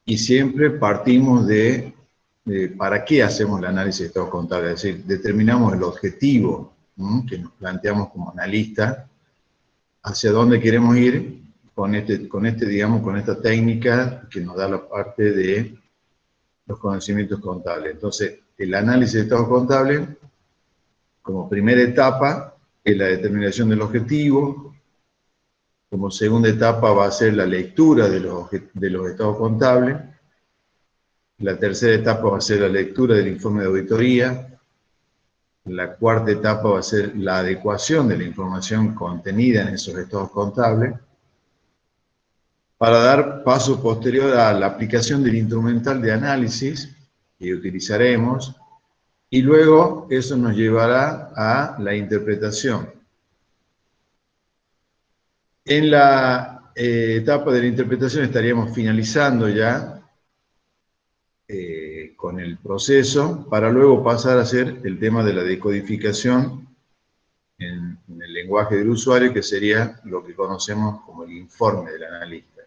y siempre partimos de para qué hacemos el análisis de estados contables, es decir, determinamos el objetivo que nos planteamos como analista, hacia dónde queremos ir digamos, con esta técnica que nos da la parte de los conocimientos contables. Entonces, el análisis de estados contables, como primera etapa, es la determinación del objetivo. Como segunda etapa va a ser la lectura de los estados contables. La tercera etapa va a ser la lectura del informe de auditoría. La cuarta etapa va a ser la adecuación de la información contenida en esos estados contables, para dar paso posterior a la aplicación del instrumental de análisis que utilizaremos, y luego eso nos llevará a la interpretación. En la etapa de la interpretación estaríamos finalizando ya con el proceso, para luego pasar a hacer el tema de la decodificación en el lenguaje del usuario, que sería lo que conocemos como el informe del analista.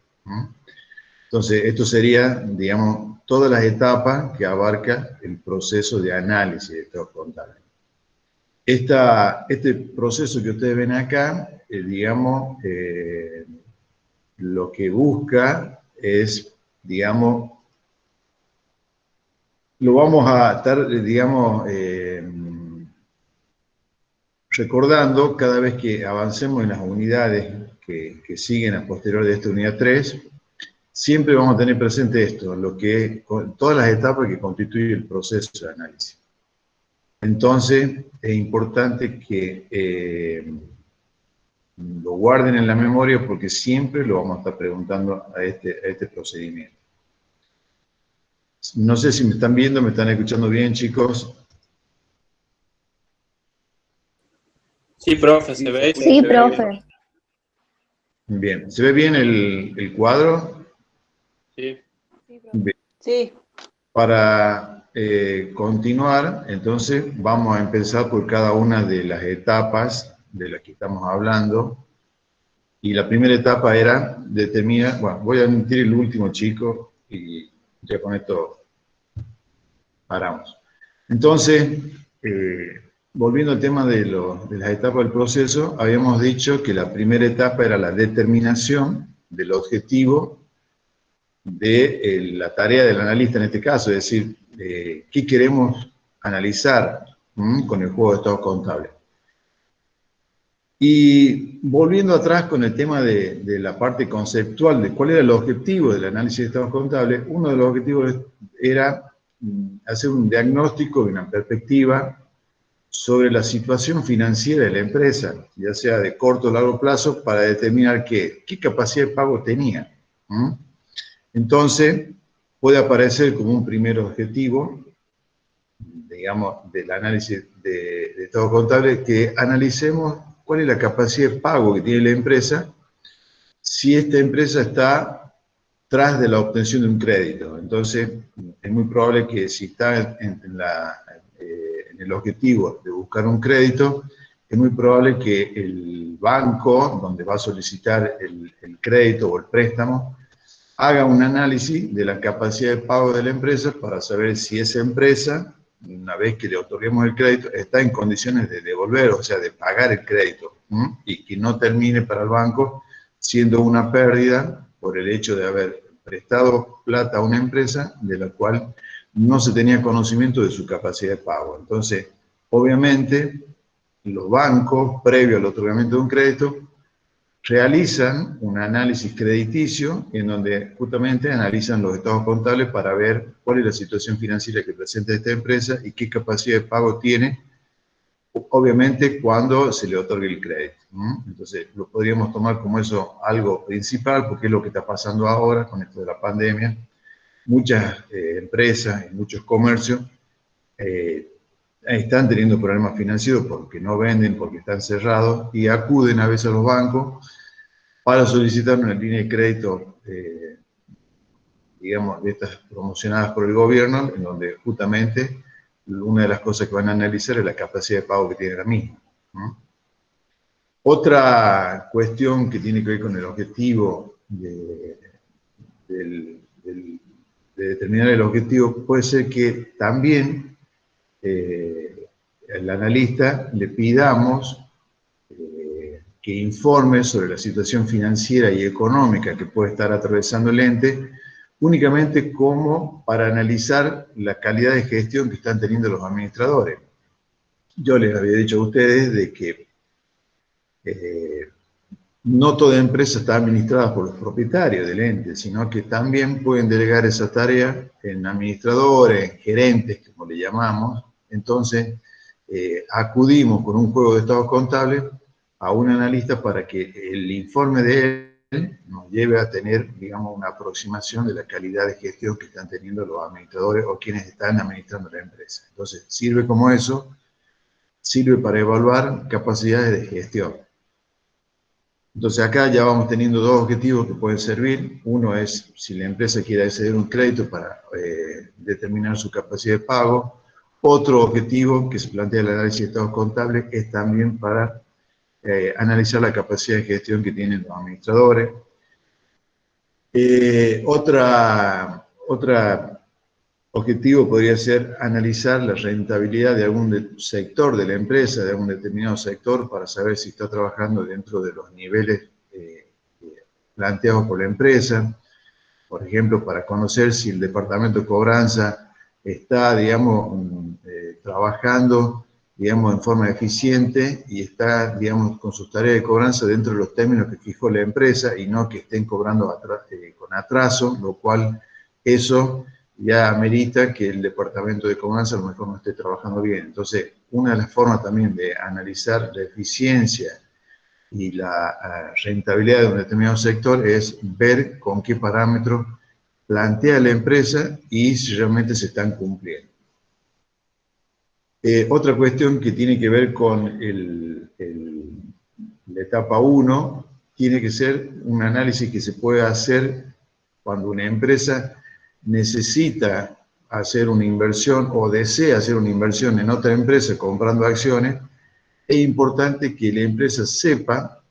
Entonces, esto sería, digamos, todas las etapas que abarca el proceso de análisis de estados contables. Este proceso que ustedes ven acá, digamos, lo que busca es, digamos, lo vamos a estar, digamos, recordando cada vez que avancemos en las unidades que siguen a posterior de esta unidad 3, siempre vamos a tener presente esto, todas las etapas que constituyen el proceso de análisis. Entonces, es importante que lo guarden en la memoria, porque siempre lo vamos a estar preguntando a este procedimiento. No sé si me están viendo, me están escuchando bien, chicos. Sí, profe, ¿se ve? Sí, profe. Bien, ¿se ve bien el cuadro? Sí. Bien. Sí. Para continuar, entonces vamos a empezar por cada una de las etapas de las que estamos hablando. Y la primera etapa era determinar, bueno, voy a omitir el último, chico, y ya con esto paramos. Entonces, volviendo al tema de las etapas del proceso, habíamos dicho que la primera etapa era la determinación del objetivo de la tarea del analista en este caso, es decir, qué queremos analizar con el juego de estados contables. Y volviendo atrás con el tema de la parte conceptual de cuál era el objetivo del análisis de estados contables, uno de los objetivos era hacer un diagnóstico de una perspectiva sobre la situación financiera de la empresa, ya sea de corto o largo plazo, para determinar qué capacidad de pago tenía. Entonces, puede aparecer como un primer objetivo, digamos, del análisis de estado contable, que analicemos cuál es la capacidad de pago que tiene la empresa, si esta empresa está tras de la obtención de un crédito. Entonces, es muy probable que si está en el objetivo de buscar un crédito, es muy probable que el banco donde va a solicitar el crédito o el préstamo haga un análisis de la capacidad de pago de la empresa para saber si esa empresa, una vez que le otorguemos el crédito, está en condiciones de devolver, o sea, de pagar el crédito, y que no termine para el banco siendo una pérdida por el hecho de haber prestado plata a una empresa de la cual no se tenía conocimiento de su capacidad de pago. Entonces, obviamente, los bancos, previo al otorgamiento de un crédito, realizan un análisis crediticio en donde justamente analizan los estados contables para ver cuál es la situación financiera que presenta esta empresa y qué capacidad de pago tiene, obviamente, cuando se le otorgue el crédito. Entonces, lo podríamos tomar como eso algo principal, porque es lo que está pasando ahora con esto de la pandemia. Muchas empresas y muchos comercios están teniendo problemas financieros porque no venden, porque están cerrados, y acuden a veces a los bancos para solicitar una línea de crédito, digamos, de estas promocionadas por el gobierno, en donde justamente una de las cosas que van a analizar es la capacidad de pago que tiene la misma. Otra cuestión que tiene que ver con el objetivo del determinar el objetivo, puede ser que también al analista le pidamos que informe sobre la situación financiera y económica que puede estar atravesando el ente, únicamente como para analizar la calidad de gestión que están teniendo los administradores. Yo les había dicho a ustedes de que no toda empresa está administrada por los propietarios del ente, sino que también pueden delegar esa tarea en administradores, en gerentes, como le llamamos. Entonces, acudimos con un juego de estados contables a un analista para que el informe de él nos lleve a tener, digamos, una aproximación de la calidad de gestión que están teniendo los administradores o quienes están administrando la empresa. Entonces, sirve como eso, sirve para evaluar capacidades de gestión. Entonces acá ya vamos teniendo dos objetivos que pueden servir. Uno es si la empresa quiere acceder a un crédito para determinar su capacidad de pago. Otro objetivo que se plantea en el análisis de estados contables es también para analizar la capacidad de gestión que tienen los administradores. Otro objetivo podría ser analizar la rentabilidad de algún sector de la empresa, de algún determinado sector, para saber si está trabajando dentro de los niveles planteados por la empresa. Por ejemplo, para conocer si el departamento de cobranza está, digamos, trabajando, digamos, en forma eficiente y está, digamos, con sus tareas de cobranza dentro de los términos que fijó la empresa y no que estén cobrando con atraso, lo cual eso ya amerita que el departamento de cobranza a lo mejor no esté trabajando bien. Entonces, una de las formas también de analizar la eficiencia y la rentabilidad de un determinado sector es ver con qué parámetros plantea la empresa y si realmente se están cumpliendo. Otra cuestión que tiene que ver con la etapa 1 tiene que ser un análisis que se puede hacer cuando una empresa necesita hacer una inversión o desea hacer una inversión en otra empresa comprando acciones. Es importante que la empresa sepa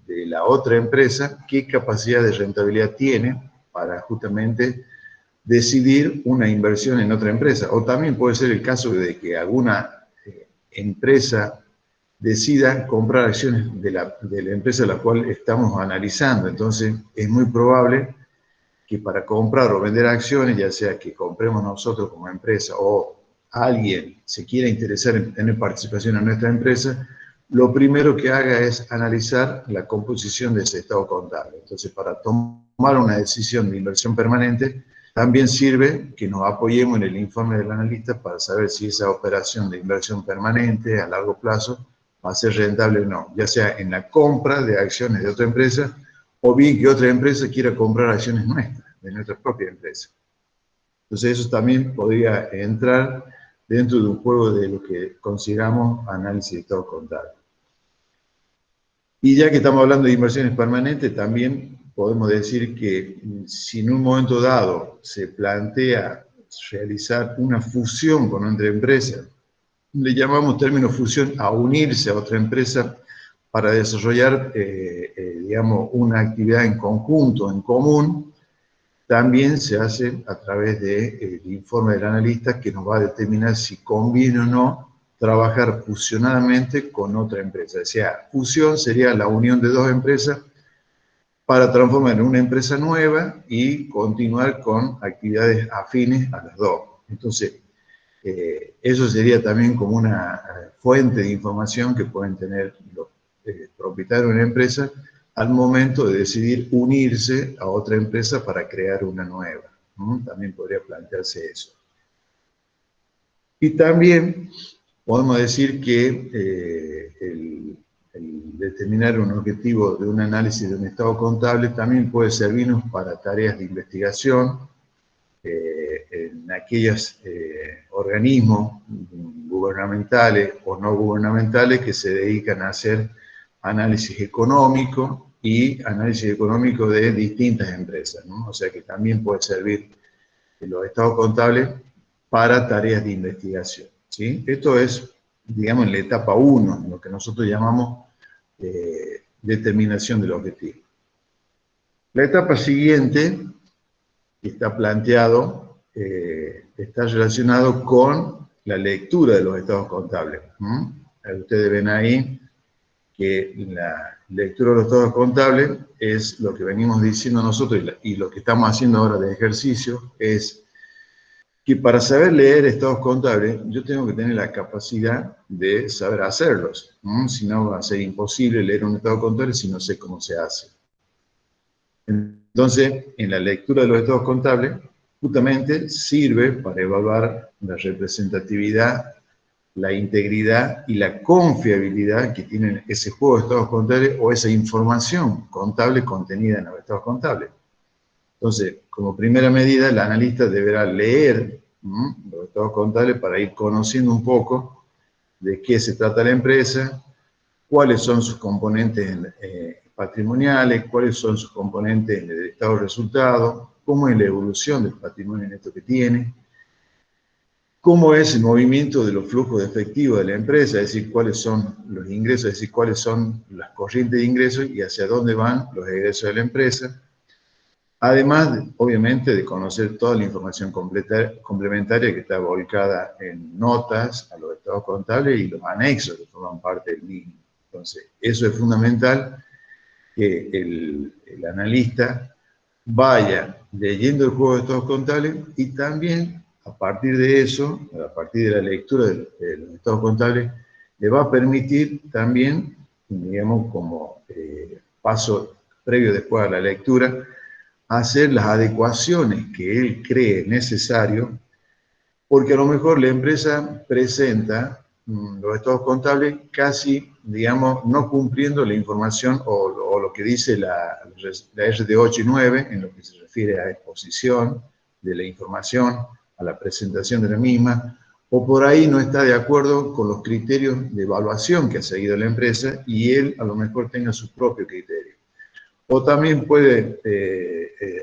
de la otra empresa qué capacidad de rentabilidad tiene para justamente decidir una inversión en otra empresa. O también puede ser el caso de que alguna empresa decida comprar acciones de la empresa a la cual estamos analizando. Entonces, es muy probable que para comprar o vender acciones, ya sea que compremos nosotros como empresa o alguien se quiera interesar en tener participación en nuestra empresa, lo primero que haga es analizar la composición de ese estado contable. Entonces, para tomar una decisión de inversión permanente, también sirve que nos apoyemos en el informe del analista para saber si esa operación de inversión permanente a largo plazo va a ser rentable o no, ya sea en la compra de acciones de otra empresa o bien que otra empresa quiera comprar acciones nuestras, de nuestra propia empresa. Entonces eso también podría entrar dentro de un juego de lo que consideramos análisis de estado contable. Y ya que estamos hablando de inversiones permanentes, también podemos decir que si en un momento dado se plantea realizar una fusión con otra empresa, le llamamos término fusión a unirse a otra empresa para desarrollar, digamos, una actividad en conjunto, en común, también se hace a través del informe del analista que nos va a determinar si conviene o no trabajar fusionadamente con otra empresa. O sea, fusión sería la unión de dos empresas para transformar en una empresa nueva y continuar con actividades afines a las dos. Entonces, eso sería también como una fuente de información que pueden tener los propietarios de una empresa al momento de decidir unirse a otra empresa para crear una nueva. También podría plantearse eso. Y también podemos decir que el determinar un objetivo de un análisis de un estado contable también puede servirnos para tareas de investigación en aquellos organismos gubernamentales o no gubernamentales que se dedican a hacer análisis económico y análisis económico de distintas empresas, ¿no? O sea que también puede servir los estados contables para tareas de investigación, ¿sí? Esto es, digamos, en la etapa 1, lo que nosotros llamamos determinación del objetivo. La etapa siguiente, que está planteado está relacionado con la lectura de los estados contables. Ustedes ven ahí que la lectura de los estados contables es lo que venimos diciendo nosotros y lo que estamos haciendo ahora de ejercicio es que para saber leer estados contables yo tengo que tener la capacidad de saber hacerlos. Si no, va a ser imposible leer un estado contable si no sé cómo se hace. Entonces, en la lectura de los estados contables, justamente sirve para evaluar la representatividad, la integridad y la confiabilidad que tienen ese juego de estados contables o esa información contable contenida en los estados contables. Entonces, como primera medida, el analista deberá leer los estados contables para ir conociendo un poco de qué se trata la empresa, cuáles son sus componentes patrimoniales, cuáles son sus componentes en el estado de resultados, cómo es la evolución del patrimonio neto que tiene, cómo es el movimiento de los flujos de efectivo de la empresa, es decir, cuáles son los ingresos, es decir, cuáles son las corrientes de ingresos y hacia dónde van los egresos de la empresa. Además, obviamente, de conocer toda la información complementaria que está volcada en notas a los estados contables y los anexos que forman parte del mismo. Entonces, eso es fundamental, que el analista vaya leyendo el juego de estados contables y también, a partir de eso, a partir de la lectura de los estados contables, le va a permitir también, digamos, como paso previo después a la lectura, hacer las adecuaciones que él cree necesario, porque a lo mejor la empresa presenta los estados contables casi, digamos, no cumpliendo la información o lo que dice la RD 8 y 9, en lo que se refiere a exposición de la información, a la presentación de la misma, o por ahí no está de acuerdo con los criterios de evaluación que ha seguido la empresa y él a lo mejor tenga su propio criterio. O también puede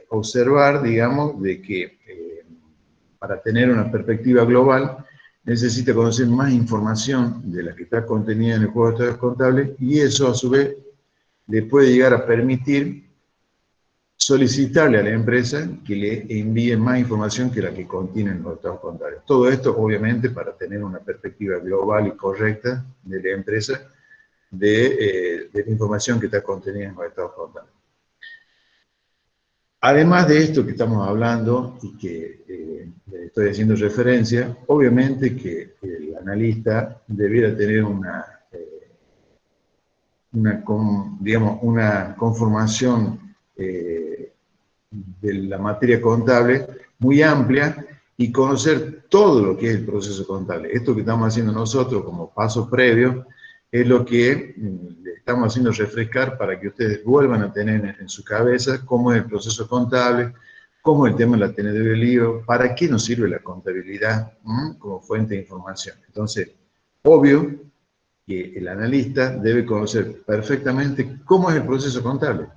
observar, digamos, de que para tener una perspectiva global necesita conocer más información de la que está contenida en el juego de estados contables y eso a su vez le puede llegar a permitir solicitarle a la empresa que le envíe más información que la que contienen los estados contables. Todo esto obviamente para tener una perspectiva global y correcta de la empresa de la información que está contenida en los estados contables. Además de esto que estamos hablando y que le estoy haciendo referencia, obviamente que el analista debiera tener una conformación de la materia contable muy amplia y conocer todo lo que es el proceso contable. Esto que estamos haciendo nosotros como paso previo es lo que le estamos haciendo refrescar para que ustedes vuelvan a tener en su cabeza cómo es el proceso contable, cómo es el tema de la teneduría del libro, para qué nos sirve la contabilidad como fuente de información. Entonces, obvio que el analista debe conocer perfectamente cómo es el proceso contable.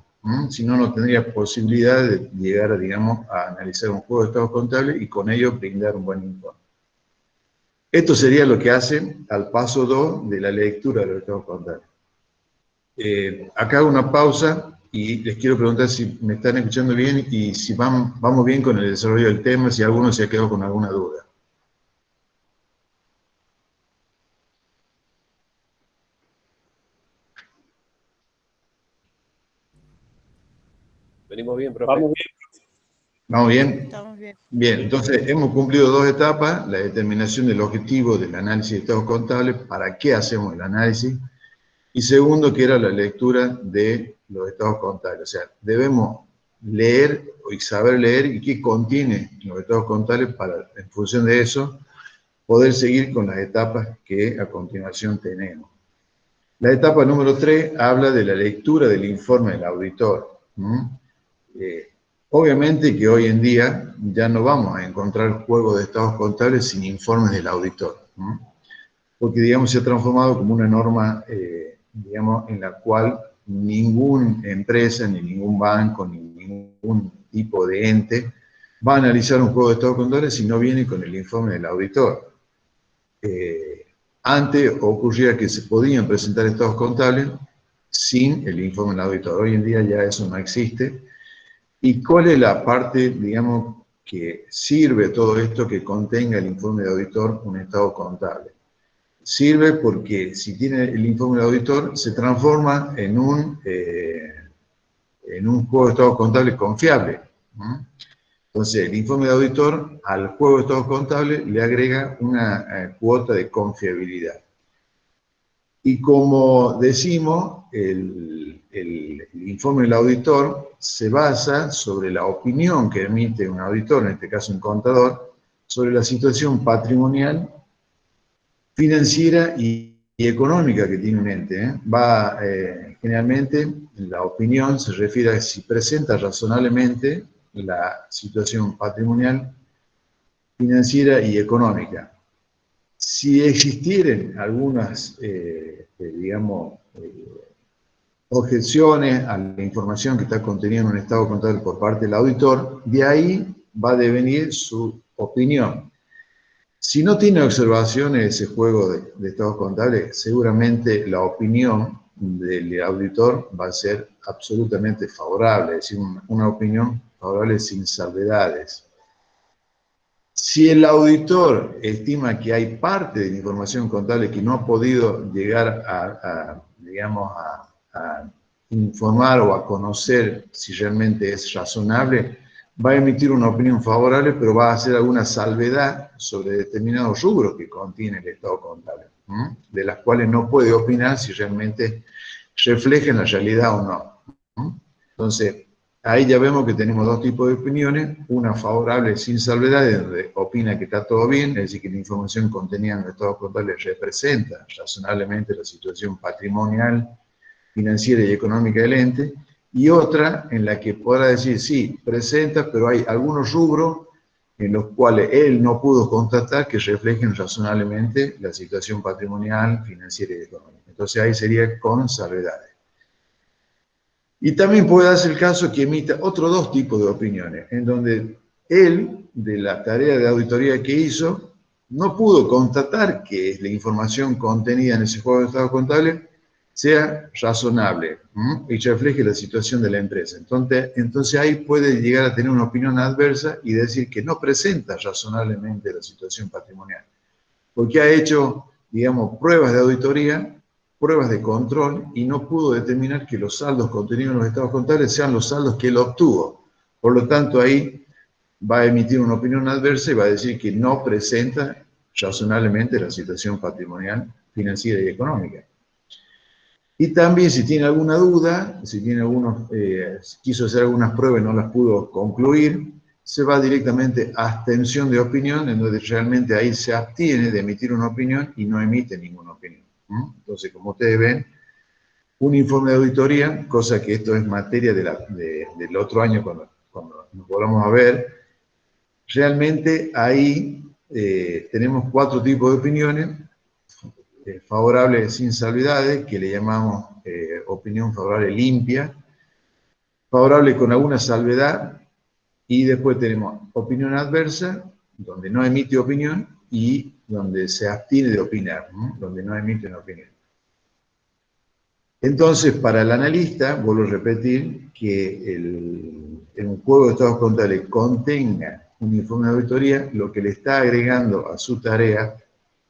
Si no, no tendría posibilidad de llegar, digamos, a analizar un juego de estados contables y con ello brindar un buen informe. Esto sería lo que hace al paso 2 de la lectura de los estados contables. Acá hago una pausa y les quiero preguntar si me están escuchando bien y si vamos bien con el desarrollo del tema, si alguno se ha quedado con alguna duda. Venimos bien, profe. Vamos bien. ¿Vamos bien? Estamos bien. Bien, entonces hemos cumplido dos etapas, la determinación del objetivo del análisis de estados contables, para qué hacemos el análisis, y segundo, que era la lectura de los estados contables. O sea, debemos leer y saber leer y qué contiene los estados contables para, en función de eso, poder seguir con las etapas que a continuación tenemos. La etapa número 3 habla de la lectura del informe del auditor. Obviamente que hoy en día ya no vamos a encontrar juegos de estados contables sin informes del auditor, porque, digamos, se ha transformado como una norma, digamos, en la cual ninguna empresa, ni ningún banco, ni ningún tipo de ente va a analizar un juego de estados contables si no viene con el informe del auditor. Antes ocurría que se podían presentar estados contables sin el informe del auditor. Hoy en día ya eso no existe. ¿Y cuál es la parte, digamos, que sirve todo esto que contenga el informe de auditor un estado contable. Sirve porque si tiene el informe de auditor se transforma en un juego de estados contables confiable. Entonces, el informe de auditor al juego de estados contables le agrega una cuota de confiabilidad. Y como decimos, el informe del auditor se basa sobre la opinión que emite un auditor, en este caso un contador, sobre la situación patrimonial, financiera y económica que tiene un ente. Generalmente, la opinión se refiere a si presenta razonablemente la situación patrimonial, financiera y económica. Si existieren algunas, objeciones a la información que está contenida en un estado contable por parte del auditor, de ahí va a devenir su opinión. Si no tiene observaciones ese juego de estados contables, seguramente la opinión del auditor va a ser absolutamente favorable, es decir, una opinión favorable sin salvedades. Si el auditor estima que hay parte de la información contable que no ha podido llegar a informar o a conocer si realmente es razonable, va a emitir una opinión favorable, pero va a hacer alguna salvedad sobre determinados rubros que contiene el estado contable, de las cuales no puede opinar si realmente reflejan la realidad o no. Entonces, ahí ya vemos que tenemos dos tipos de opiniones, una favorable sin salvedades, donde opina que está todo bien, es decir, que la información contenida en el estado contable representa razonablemente la situación patrimonial, financiera y económica del ente, y otra en la que podrá decir, sí, presenta, pero hay algunos rubros en los cuales él no pudo constatar que reflejen razonablemente la situación patrimonial, financiera y económica. Entonces ahí sería con salvedades. Y también puede darse el caso que emita otros dos tipos de opiniones, en donde él, de la tarea de auditoría que hizo, no pudo constatar que la información contenida en ese juego de estado contable sea razonable y refleje la situación de la empresa. Entonces ahí puede llegar a tener una opinión adversa y decir que no presenta razonablemente la situación patrimonial, porque ha hecho, digamos, pruebas de auditoría, pruebas de control, y no pudo determinar que los saldos contenidos en los estados contables sean los saldos que él obtuvo. Por lo tanto, ahí va a emitir una opinión adversa y va a decir que no presenta razonablemente la situación patrimonial, financiera y económica. Y también, si tiene alguna duda, si tiene quiso hacer algunas pruebas y no las pudo concluir, se va directamente a abstención de opinión, en donde realmente ahí se abstiene de emitir una opinión y no emite ninguna opinión. Entonces, como ustedes ven, un informe de auditoría, cosa que esto es materia del otro año cuando nos volvamos a ver, realmente ahí tenemos 4 tipos de opiniones. Favorable sin salvedades, que le llamamos opinión favorable limpia, favorable con alguna salvedad, y después tenemos opinión adversa, donde no emite opinión, y donde se abstiene de opinar, donde no emite una opinión. Entonces, para el analista, vuelvo a repetir, que un juego de estados contables contenga un informe de auditoría, lo que le está agregando a su tarea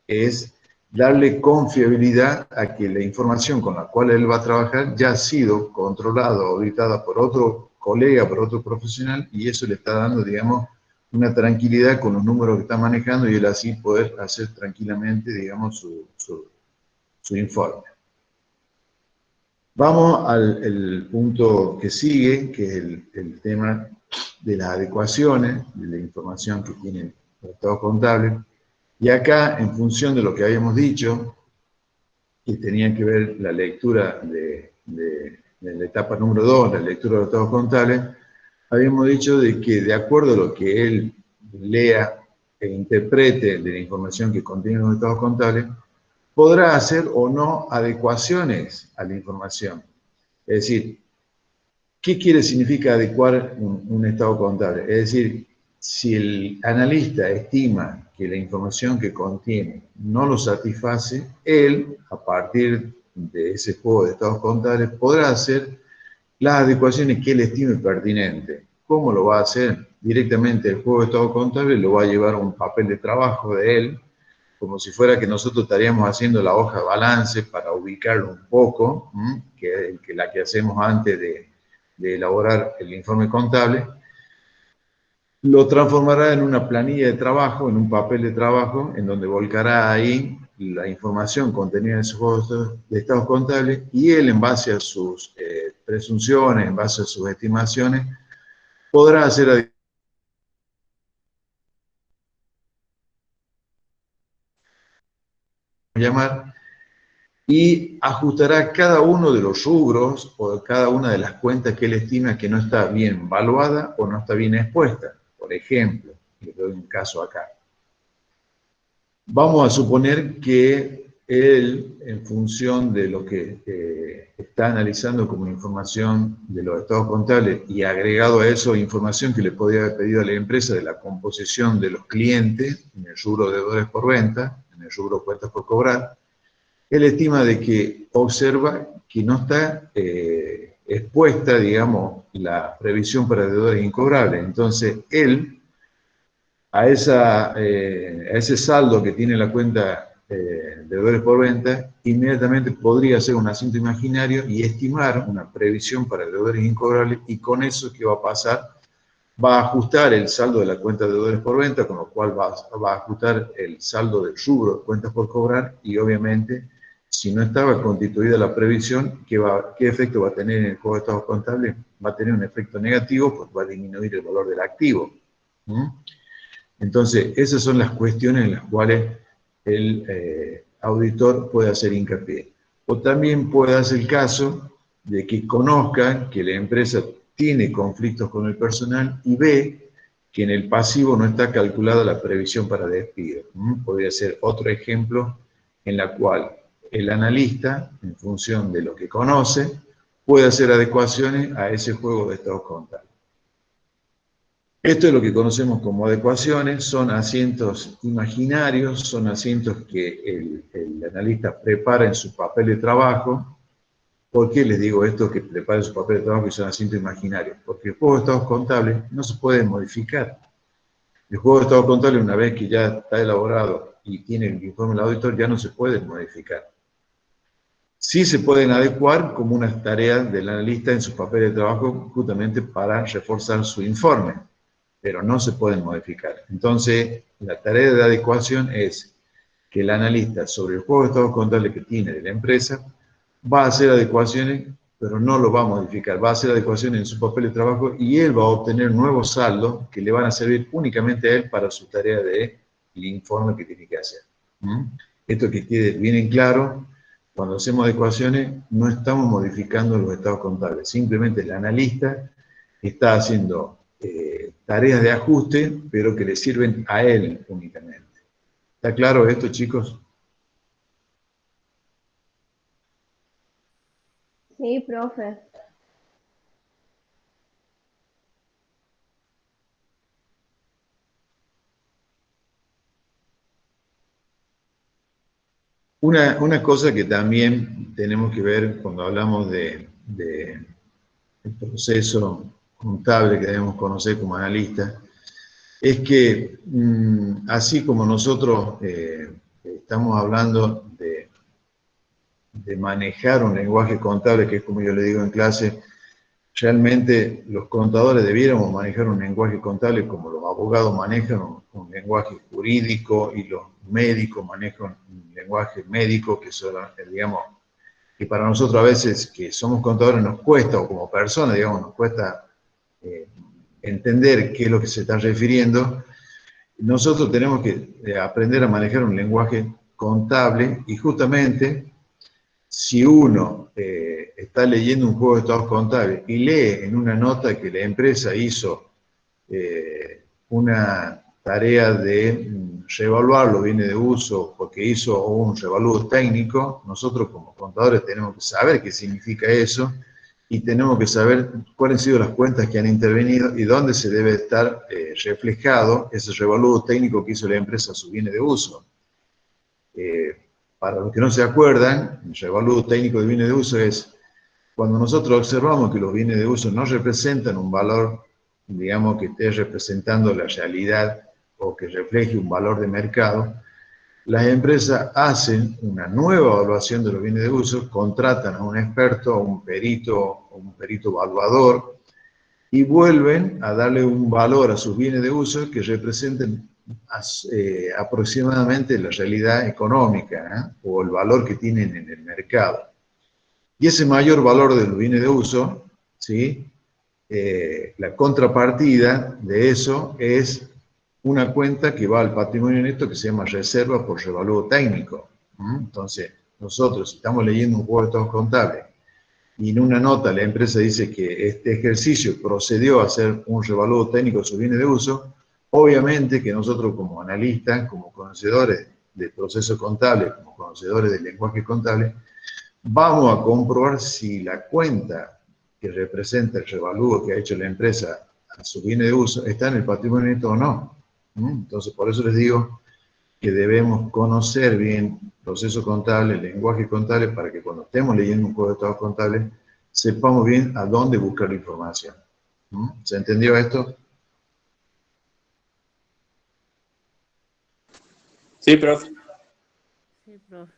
es darle confiabilidad a que la información con la cual él va a trabajar ya ha sido controlada o auditada por otro colega, por otro profesional, y eso le está dando, digamos, una tranquilidad con los números que está manejando, y él así poder hacer tranquilamente, digamos, su informe. Vamos al punto que sigue, que es el tema de las adecuaciones, de la información que tienen los estados contables. Y acá, en función de lo que habíamos dicho, que tenía que ver la lectura de la etapa número 2, la lectura de los estados contables, habíamos dicho de que de acuerdo a lo que él lea e interprete de la información que contienen los estados contables, podrá hacer o no adecuaciones a la información. Es decir, ¿qué significa adecuar un estado contable? Es decir, si el analista estima que la información que contiene no lo satisface, él, a partir de ese juego de estados contables, podrá hacer las adecuaciones que él estime pertinentes. ¿Cómo lo va a hacer? directamente el juego de estado contable lo va a llevar a un papel de trabajo de él, como si fuera que nosotros estaríamos haciendo la hoja de balance para ubicarlo un poco, que la que hacemos antes de elaborar el informe contable. Lo transformará en una planilla de trabajo, en un papel de trabajo, en donde volcará ahí la información contenida en su juego de estados contables, y él, en base a sus presunciones, en base a sus estimaciones, podrá hacer llamar y ajustará cada uno de los rubros o cada una de las cuentas que él estima que no está bien valuada o no está bien expuesta. Por ejemplo, le doy un caso acá. Vamos a suponer que él, en función de lo que está analizando como información de los estados contables y agregado a eso información que le podría haber pedido a la empresa de la composición de los clientes en el rubro de deudores por venta, en el rubro cuentas por cobrar, él estima de que observa que no está expuesta, digamos, la previsión para deudores incobrables. Entonces, él a ese saldo que tiene la cuenta de deudores por venta, inmediatamente podría hacer un asiento imaginario y estimar una previsión para deudores incobrables, y con eso, ¿qué va a pasar? Va a ajustar el saldo de la cuenta de deudores por venta, con lo cual va a ajustar el saldo del rubro de cuentas por cobrar, y obviamente, si no estaba constituida la previsión, ¿qué efecto va a tener en el juego de estados contables? Va a tener un efecto negativo, pues va a disminuir el valor del activo. Entonces, esas son las cuestiones en las cuales el auditor puede hacer hincapié. O también puede hacer el caso de que conozca que la empresa tiene conflictos con el personal y ve que en el pasivo no está calculada la previsión para despido. Podría ser otro ejemplo en la cual el analista, en función de lo que conoce, puede hacer adecuaciones a ese juego de estados contables. Esto es lo que conocemos como adecuaciones, son asientos imaginarios, son asientos que el analista prepara en su papel de trabajo. ¿Por qué les digo esto, que prepara en su papel de trabajo y son asientos imaginarios? Porque el juego de estados contables no se puede modificar. El juego de estados contables, una vez que ya está elaborado y tiene el informe del auditor, ya no se puede modificar. Sí se pueden adecuar como unas tareas del analista en su papel de trabajo, justamente para reforzar su informe, pero no se pueden modificar. Entonces, la tarea de adecuación es que el analista, sobre el juego de estados contables que tiene de la empresa, va a hacer adecuaciones, pero no lo va a modificar. Va a hacer adecuaciones en su papel de trabajo y él va a obtener nuevos saldos que le van a servir únicamente a él para su tarea de el informe que tiene que hacer. Esto que quede bien en claro: cuando hacemos adecuaciones no estamos modificando los estados contables, simplemente el analista está haciendo tareas de ajuste, pero que le sirven a él únicamente. ¿Está claro esto, chicos? Sí, profe. Una cosa que también tenemos que ver cuando hablamos del proceso contable que debemos conocer como analistas, es que así como nosotros estamos hablando de manejar un lenguaje contable, que es como yo le digo en clase, realmente los contadores debiéramos manejar un lenguaje contable como los abogados manejan un lenguaje jurídico, y los médicos manejan un lenguaje médico, que son, digamos, que para nosotros a veces que somos contadores nos cuesta, o como personas, digamos, nos cuesta entender qué es lo que se está refiriendo. Nosotros tenemos que aprender a manejar un lenguaje contable, y justamente si uno está leyendo un juego de estados contables y lee en una nota que la empresa hizo una tarea de reevaluar los bienes de uso porque hizo un revalúo técnico, nosotros como contadores tenemos que saber qué significa eso, y tenemos que saber cuáles han sido las cuentas que han intervenido y dónde se debe estar reflejado ese revalúo técnico que hizo la empresa a sus bienes de uso. Para los que no se acuerdan, el revalúo técnico de bienes de uso es cuando nosotros observamos que los bienes de uso no representan un valor digamos, que esté representando la realidad o que refleje un valor de mercado, las empresas hacen una nueva evaluación de los bienes de uso, contratan a un experto, a un perito evaluador, y vuelven a darle un valor a sus bienes de uso que representen aproximadamente la realidad económica, o el valor que tienen en el mercado. Y ese mayor valor de los bienes de uso, ¿sí? La contrapartida de eso es una cuenta que va al patrimonio neto que se llama reserva por revalúo técnico. Entonces, nosotros, si estamos leyendo un juego de estados contables y en una nota la empresa dice que este ejercicio procedió a hacer un revalúo técnico de sus bienes de uso, obviamente que nosotros como analistas, como conocedores del proceso contable, como conocedores del lenguaje contable, vamos a comprobar si la cuenta que representa el revalúo que ha hecho la empresa a su bien de uso está en el patrimonio neto o no. Entonces, por eso les digo que debemos conocer bien el proceso contable, el lenguaje contable, para que cuando estemos leyendo un juego de estados contables, sepamos bien a dónde buscar la información. ¿Se entendió esto? Sí, profe. Sí, profe.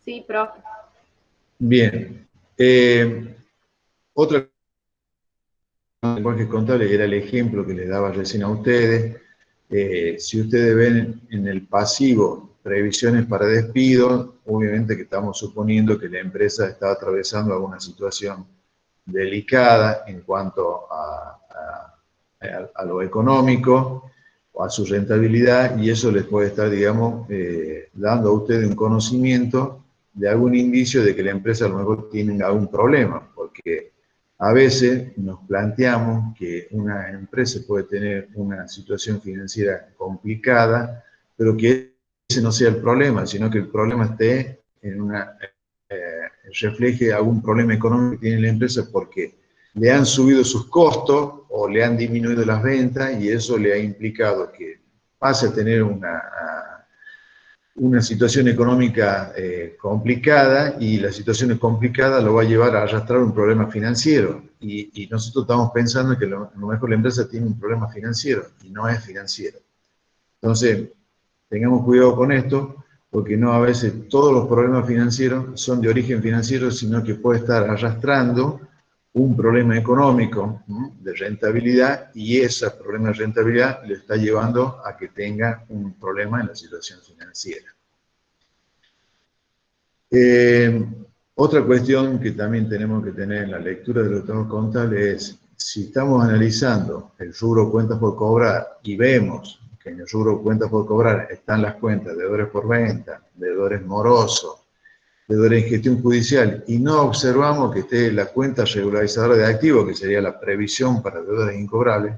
Sí, profe. Bien. Otra lenguaje contable era el ejemplo que les daba recién a ustedes. Si ustedes ven en el pasivo previsiones para despido, obviamente que estamos suponiendo que la empresa está atravesando alguna situación delicada en cuanto a lo económico o a su rentabilidad, y eso les puede estar, digamos, dando a ustedes un conocimiento de algún indicio de que la empresa a lo mejor tiene algún problema, porque a veces nos planteamos que una empresa puede tener una situación financiera complicada, pero que ese no sea el problema, sino que el problema esté en refleje algún problema económico que tiene la empresa porque le han subido sus costos o le han disminuido las ventas, y eso le ha implicado que pase a tener una situación económica complicada, y la situación complicada lo va a llevar a arrastrar un problema financiero. Y nosotros estamos pensando que a lo mejor la empresa tiene un problema financiero y no es financiero. Entonces, tengamos cuidado con esto, porque no a veces todos los problemas financieros son de origen financiero, sino que puede estar arrastrando un problema económico de rentabilidad, y ese problema de rentabilidad le está llevando a que tenga un problema en la situación financiera. Otra cuestión que también tenemos que tener en la lectura de los estados contables es, si estamos analizando el rubro cuentas por cobrar y vemos que en el rubro cuentas por cobrar están las cuentas de deudores por venta, deudores morosos, deudores en gestión judicial, y no observamos que esté la cuenta regularizadora de activos, que sería la previsión para deudores incobrables,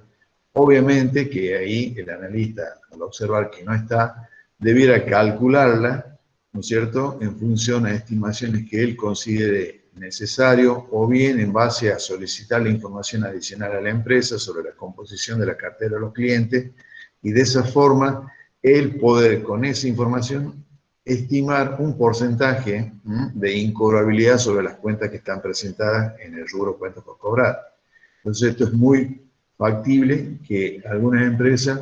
obviamente que ahí el analista, al observar que no está, debiera calcularla, ¿no es cierto?, en función a estimaciones que él considere necesario, o bien en base a solicitar la información adicional a la empresa sobre la composición de la cartera de los clientes, y de esa forma él poder, con esa información, estimar un porcentaje de incobrabilidad sobre las cuentas que están presentadas en el rubro cuentas por cobrar. Entonces, esto es muy factible que algunas empresas,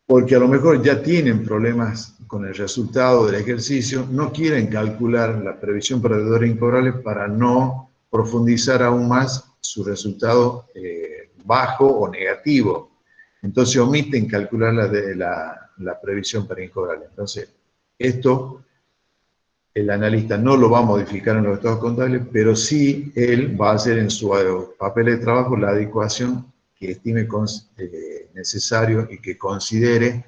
porque a lo mejor ya tienen problemas con el resultado del ejercicio, no quieren calcular la previsión para deudores incobrables para no profundizar aún más su resultado bajo o negativo. Entonces omiten calcular la previsión para incobrables. Entonces, esto el analista no lo va a modificar en los estados contables, pero sí él va a hacer en su papel de trabajo la adecuación que estime necesario y que considere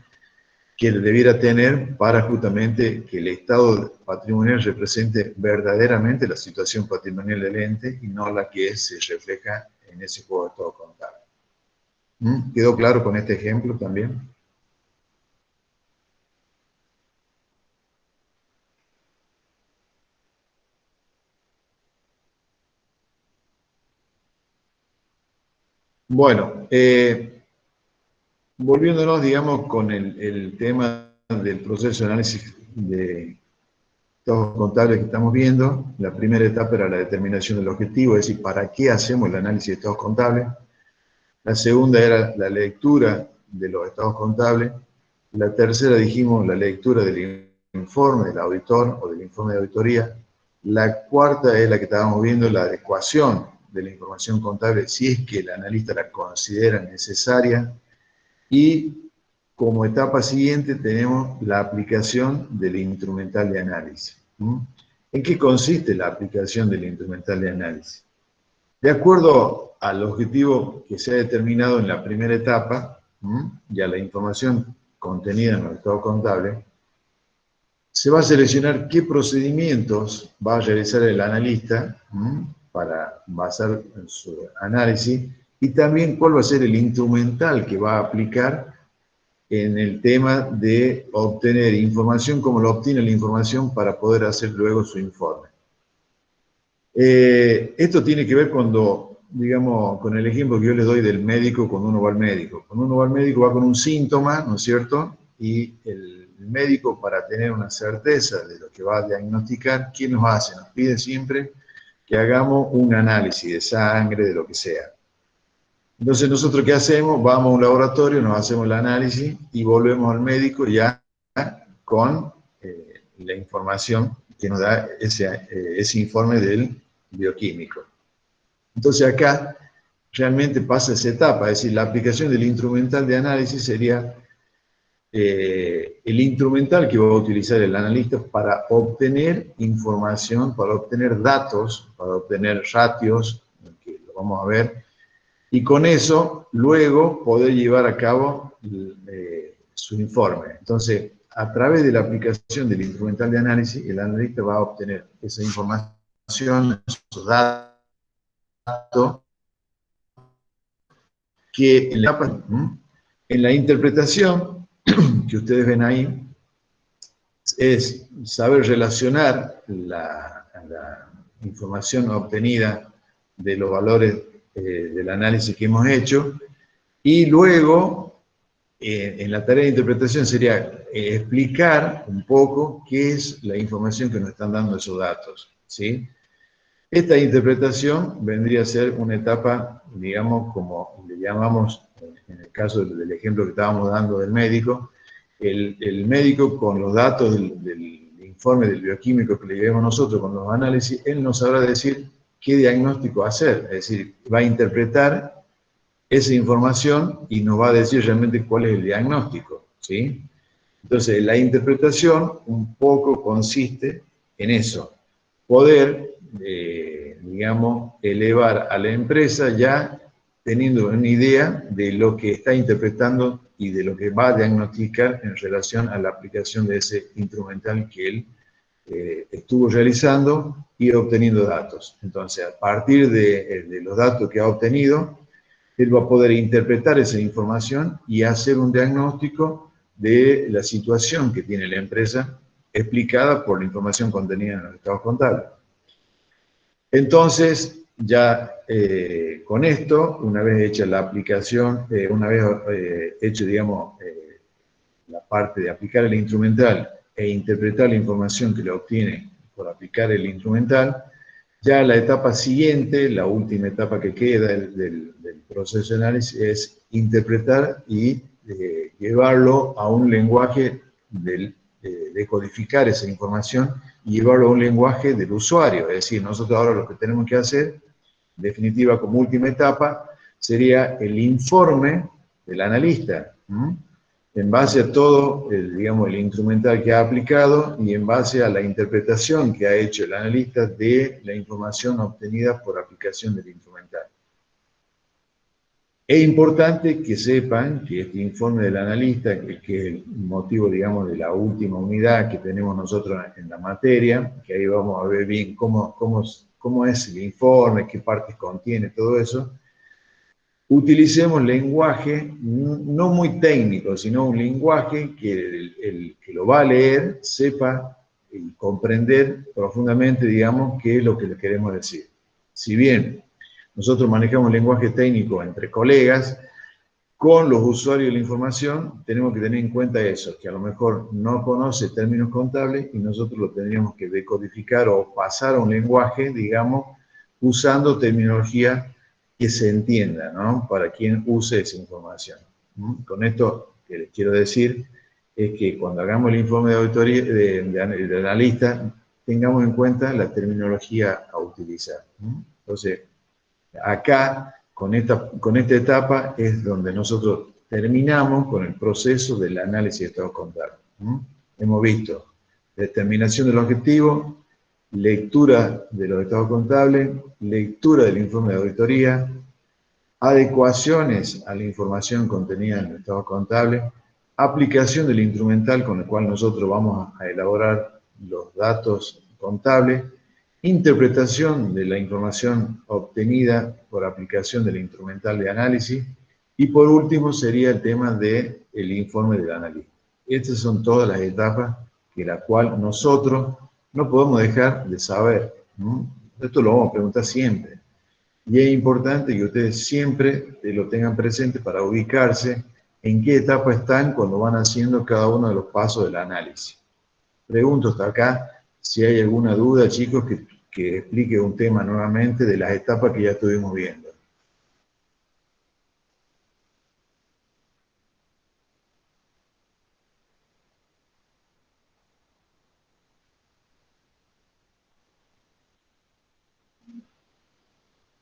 que debiera tener para justamente que el estado patrimonial represente verdaderamente la situación patrimonial del ente y no la que se refleja en ese juego de estado contable. ¿Quedó claro con este ejemplo también? Bueno, volviéndonos, digamos, con el tema del proceso de análisis estados contables que estamos viendo. La primera etapa era la determinación del objetivo, es decir, ¿para qué hacemos el análisis de estados contables? La segunda era la lectura de los estados contables. La tercera, dijimos, la lectura del informe del auditor o del informe de auditoría. La cuarta es la que estábamos viendo, la adecuación de la información contable, si es que el analista la considera necesaria. Y como etapa siguiente tenemos la aplicación del instrumental de análisis. ¿En qué consiste la aplicación del instrumental de análisis? De acuerdo al objetivo que se ha determinado en la primera etapa, y a la información contenida en el estado contable, se va a seleccionar qué procedimientos va a realizar el analista para basar su análisis, y también cuál va a ser el instrumental que va a aplicar en el tema de obtener información, cómo lo obtiene la información para poder hacer luego su informe. Esto tiene que ver cuando, digamos, con el ejemplo que yo les doy del médico, cuando uno va al médico. Cuando uno va al médico va con un síntoma, ¿no es cierto? Y el médico, para tener una certeza de lo que va a diagnosticar, ¿qué nos hace? Nos pide siempre que hagamos un análisis de sangre, de lo que sea. Entonces, ¿nosotros qué hacemos? Vamos a un laboratorio, nos hacemos el análisis y volvemos al médico ya con la información que nos da ese informe del bioquímico. Entonces acá realmente pasa esa etapa, es decir, la aplicación del instrumental de análisis sería el instrumental que va a utilizar el analista para obtener información, para obtener datos, para obtener ratios, que lo vamos a ver, y con eso luego poder llevar a cabo su informe. Entonces, a través de la aplicación del instrumental de análisis, el analista va a obtener esa información, esos datos, que en la interpretación que ustedes ven ahí, es saber relacionar la información obtenida de los valores del análisis que hemos hecho, y luego en la tarea de interpretación sería explicar un poco qué es la información que nos están dando esos datos, ¿sí? Esta interpretación vendría a ser una etapa, digamos, como le llamamos, en el caso del ejemplo que estábamos dando del médico, el médico con los datos del informe del bioquímico que le llevamos nosotros con los análisis, él nos sabrá decir qué diagnóstico hacer, es decir, va a interpretar esa información y nos va a decir realmente cuál es el diagnóstico, ¿sí? Entonces, la interpretación un poco consiste en eso, poder, digamos, elevar a la empresa ya teniendo una idea de lo que está interpretando y de lo que va a diagnosticar en relación a la aplicación de ese instrumental que él estuvo realizando y obteniendo datos. Entonces, a partir de los datos que ha obtenido, él va a poder interpretar esa información y hacer un diagnóstico de la situación que tiene la empresa explicada por la información contenida en los estados contables. Entonces, ya con esto, una vez hecha la aplicación, una vez hecho, digamos, la parte de aplicar el instrumental e interpretar la información que le obtiene por aplicar el instrumental, ya la etapa siguiente, la última etapa que queda del proceso de análisis es interpretar y llevarlo a un lenguaje de codificar esa información y llevarlo a un lenguaje del usuario. Es decir, nosotros ahora lo que tenemos que hacer, en definitiva como última etapa, sería el informe del analista, en base a todo, digamos, el instrumental que ha aplicado y en base a la interpretación que ha hecho el analista de la información obtenida por aplicación del instrumental. Es importante que sepan que este informe del analista, que es el motivo, digamos, de la última unidad que tenemos nosotros en la materia, que ahí vamos a ver bien cómo es el informe, qué partes contiene, todo eso, utilicemos lenguaje no muy técnico, sino un lenguaje que el que lo va a leer sepa y comprender profundamente, digamos, qué es lo que le queremos decir. Si bien nosotros manejamos lenguaje técnico entre colegas, con los usuarios de la información tenemos que tener en cuenta eso, que a lo mejor no conoce términos contables y nosotros lo tendríamos que decodificar o pasar a un lenguaje, digamos, usando terminología que se entienda, ¿no? Para quien use esa información. Con esto que les quiero decir es que cuando hagamos el informe de auditoría de analista, tengamos en cuenta la terminología a utilizar. Entonces, acá, con esta etapa, es donde nosotros terminamos con el proceso del análisis de estados contables. Hemos visto determinación del objetivo, lectura de los estados contables, lectura del informe de auditoría, adecuaciones a la información contenida en el estado contable, aplicación del instrumental con el cual nosotros vamos a elaborar los datos contables, interpretación de la información obtenida por aplicación del instrumental de análisis, y por último sería el tema del informe del analista. Estas son todas las etapas que la cual nosotros no podemos dejar de saber. Esto lo vamos a preguntar siempre. Y es importante que ustedes siempre lo tengan presente para ubicarse en qué etapa están cuando van haciendo cada uno de los pasos del análisis. Pregunto hasta acá si hay alguna duda, chicos, que explique un tema nuevamente de las etapas que ya estuvimos viendo.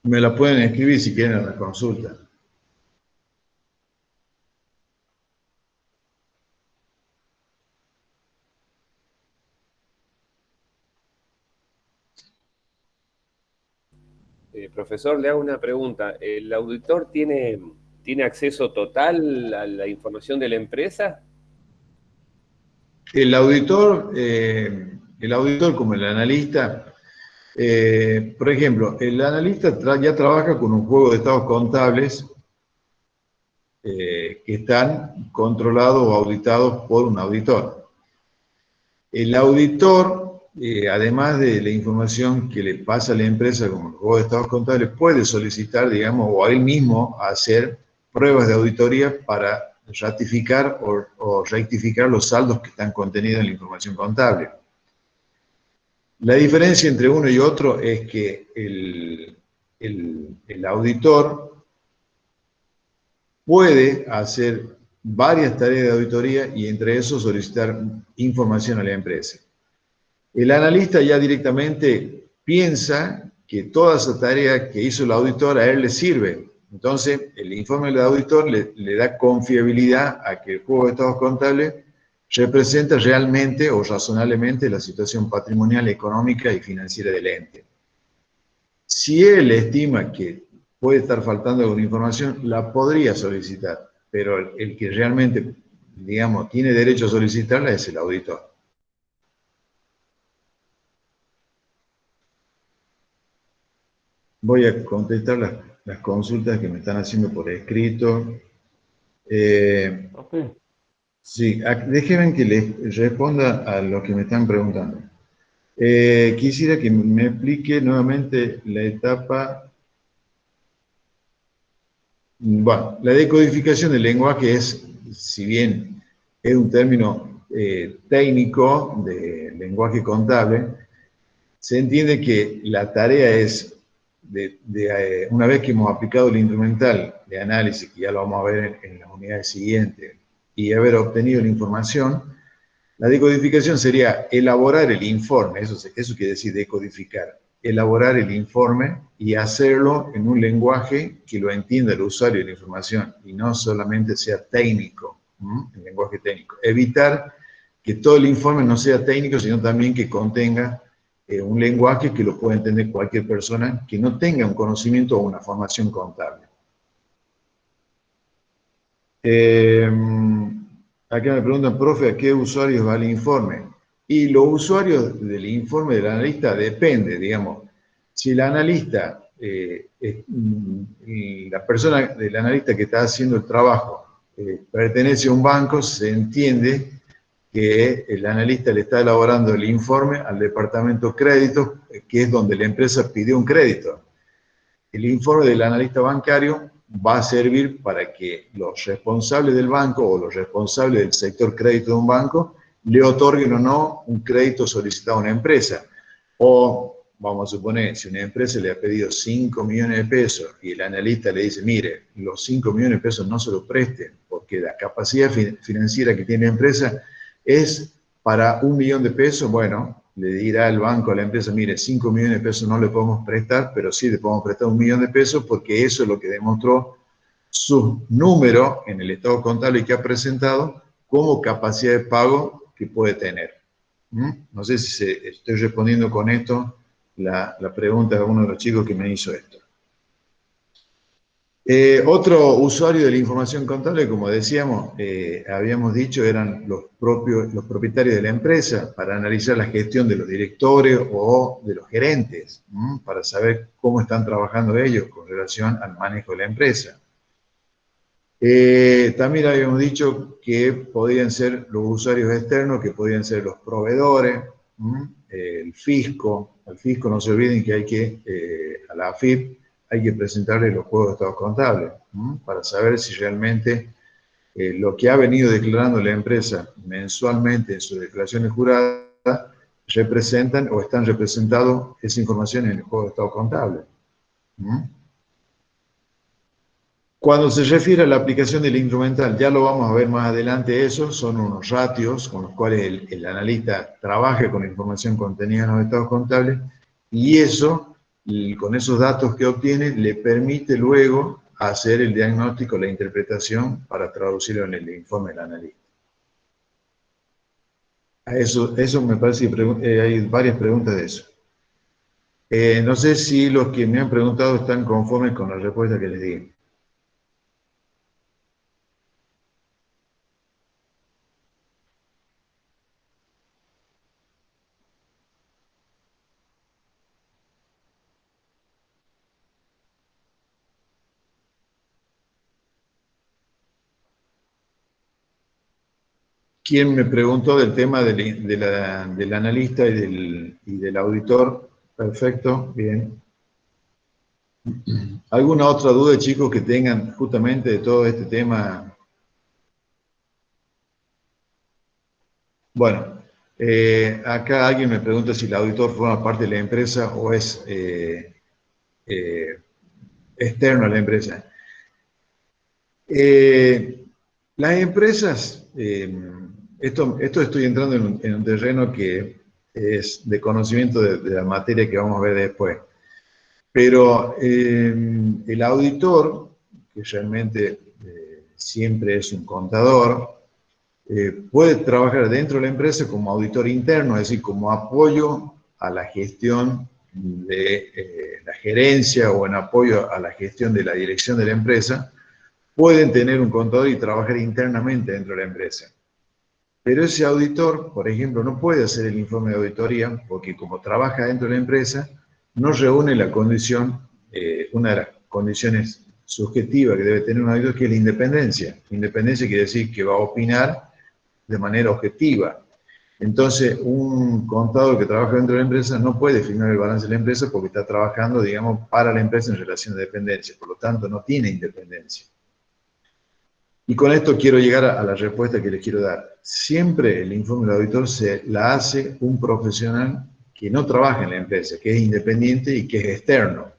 Me la pueden escribir si quieren en la consulta. Profesor, le hago una pregunta. ¿El auditor tiene acceso total a la información de la empresa? El auditor como el analista, por ejemplo, el analista ya trabaja con un juego de estados contables que están controlados o auditados por un auditor. El auditor, además de la información que le pasa a la empresa como el juego de estados contables, puede solicitar, digamos, o a él mismo hacer pruebas de auditoría para ratificar o rectificar los saldos que están contenidos en la información contable. La diferencia entre uno y otro es que el auditor puede hacer varias tareas de auditoría y entre eso solicitar información a la empresa. El analista ya directamente piensa que toda esa tarea que hizo el auditor a él le sirve. Entonces, el informe del auditor le da confiabilidad a que el juego de estados contables representa realmente o razonablemente la situación patrimonial, económica y financiera del ente. Si él estima que puede estar faltando alguna información, la podría solicitar, pero el que realmente, digamos, tiene derecho a solicitarla es el auditor. Voy a contestar las consultas que me están haciendo por escrito. Okay. Sí, déjenme que les responda a lo que me están preguntando. Quisiera que me explique nuevamente la etapa. Bueno, la decodificación del lenguaje es, si bien es un término técnico de lenguaje contable, se entiende que la tarea es, una vez que hemos aplicado el instrumental de análisis, que ya lo vamos a ver en las unidades siguientes, y haber obtenido la información, la decodificación sería elaborar el informe, eso quiere decir decodificar, elaborar el informe y hacerlo en un lenguaje que lo entienda el usuario de la información y no solamente sea técnico, el lenguaje técnico. Evitar que todo el informe no sea técnico, sino también que contenga un lenguaje que lo pueda entender cualquier persona que no tenga un conocimiento o una formación contable. Acá me preguntan, profe, ¿a qué usuarios va el informe? Y los usuarios del informe del analista depende, digamos. Si el analista, la persona del analista que está haciendo el trabajo pertenece a un banco, se entiende que el analista le está elaborando el informe al departamento crédito, que es donde la empresa pidió un crédito. El informe del analista bancario va a servir para que los responsables del banco o los responsables del sector crédito de un banco le otorguen o no un crédito solicitado a una empresa. O, vamos a suponer, si una empresa le ha pedido 5 millones de pesos y el analista le dice, mire, los 5 millones de pesos no se los presten porque la capacidad financiera que tiene la empresa es para 1 millón de pesos, bueno, le dirá el banco a la empresa, mire, 5 millones de pesos no le podemos prestar, pero sí le podemos prestar 1 millón de pesos porque eso es lo que demostró su número en el estado contable que ha presentado como capacidad de pago que puede tener. No sé si estoy respondiendo con esto la pregunta de uno de los chicos que me hizo esto. Otro usuario de la información contable, como decíamos, habíamos dicho, eran los propietarios de la empresa para analizar la gestión de los directores o de los gerentes, para saber cómo están trabajando ellos con relación al manejo de la empresa. También habíamos dicho que podían ser los usuarios externos, que podían ser los proveedores, el fisco. Al fisco no se olviden que hay que, a la AFIP, hay que presentarle los juegos de estados contables para saber si realmente lo que ha venido declarando la empresa mensualmente en sus declaraciones juradas representan o están representados esa información en el juego de estados contables. Cuando se refiere a la aplicación del instrumental, ya lo vamos a ver más adelante, eso son unos ratios con los cuales el analista trabaja con la información contenida en los estados contables y eso, con esos datos que obtiene, le permite luego hacer el diagnóstico, la interpretación para traducirlo en el informe del analista. Eso me parece que hay varias preguntas de eso. No sé si los que me han preguntado están conformes con la respuesta que les di. ¿Quién me preguntó del tema del analista y del auditor? Perfecto, bien. ¿Alguna otra duda, chicos, que tengan justamente de todo este tema? Bueno, acá alguien me pregunta si el auditor forma parte de la empresa o es externo a la empresa. Las empresas, esto estoy entrando en un terreno que es de conocimiento de la materia que vamos a ver después, pero el auditor, que realmente siempre es un contador, puede trabajar dentro de la empresa como auditor interno, es decir, como apoyo a la gestión de la gerencia o en apoyo a la gestión de la dirección de la empresa. Pueden tener un contador y trabajar internamente dentro de la empresa. Pero ese auditor, por ejemplo, no puede hacer el informe de auditoría porque como trabaja dentro de la empresa, no reúne la condición, una de las condiciones subjetivas que debe tener un auditor, que es la independencia. Independencia quiere decir que va a opinar de manera objetiva. Entonces, un contador que trabaja dentro de la empresa no puede firmar el balance de la empresa porque está trabajando, digamos, para la empresa en relación de dependencia. Por lo tanto, no tiene independencia. Y con esto quiero llegar a la respuesta que les quiero dar. Siempre el informe del auditor se la hace un profesional que no trabaja en la empresa, que es independiente y que es externo.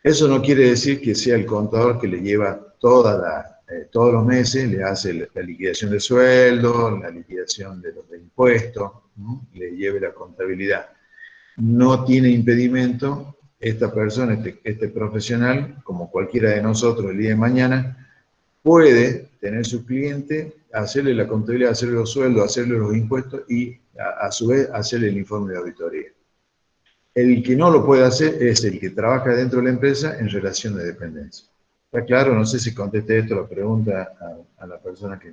Eso no quiere decir que sea el contador que le lleva todos los meses, le hace la liquidación de sueldo, la liquidación de los impuestos, le lleve la contabilidad. No tiene impedimento esta persona, este profesional, como cualquiera de nosotros el día de mañana, puede tener su cliente, hacerle la contabilidad, hacerle los sueldos, hacerle los impuestos y a su vez hacerle el informe de auditoría. El que no lo puede hacer es el que trabaja dentro de la empresa en relación de dependencia. ¿Está claro? No sé si contesté esto la pregunta a la persona que...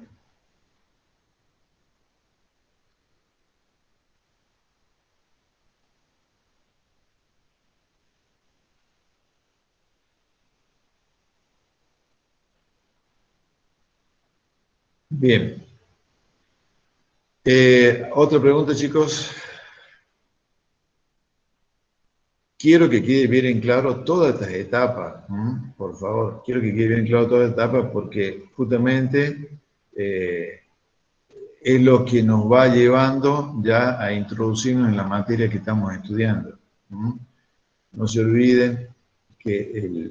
Bien. Otra pregunta, chicos. quiero que quede bien en claro todas estas etapas, por favor, quiero que quede bien en claro todas estas etapas porque justamente es lo que nos va llevando ya a introducirnos en la materia que estamos estudiando. No se olviden que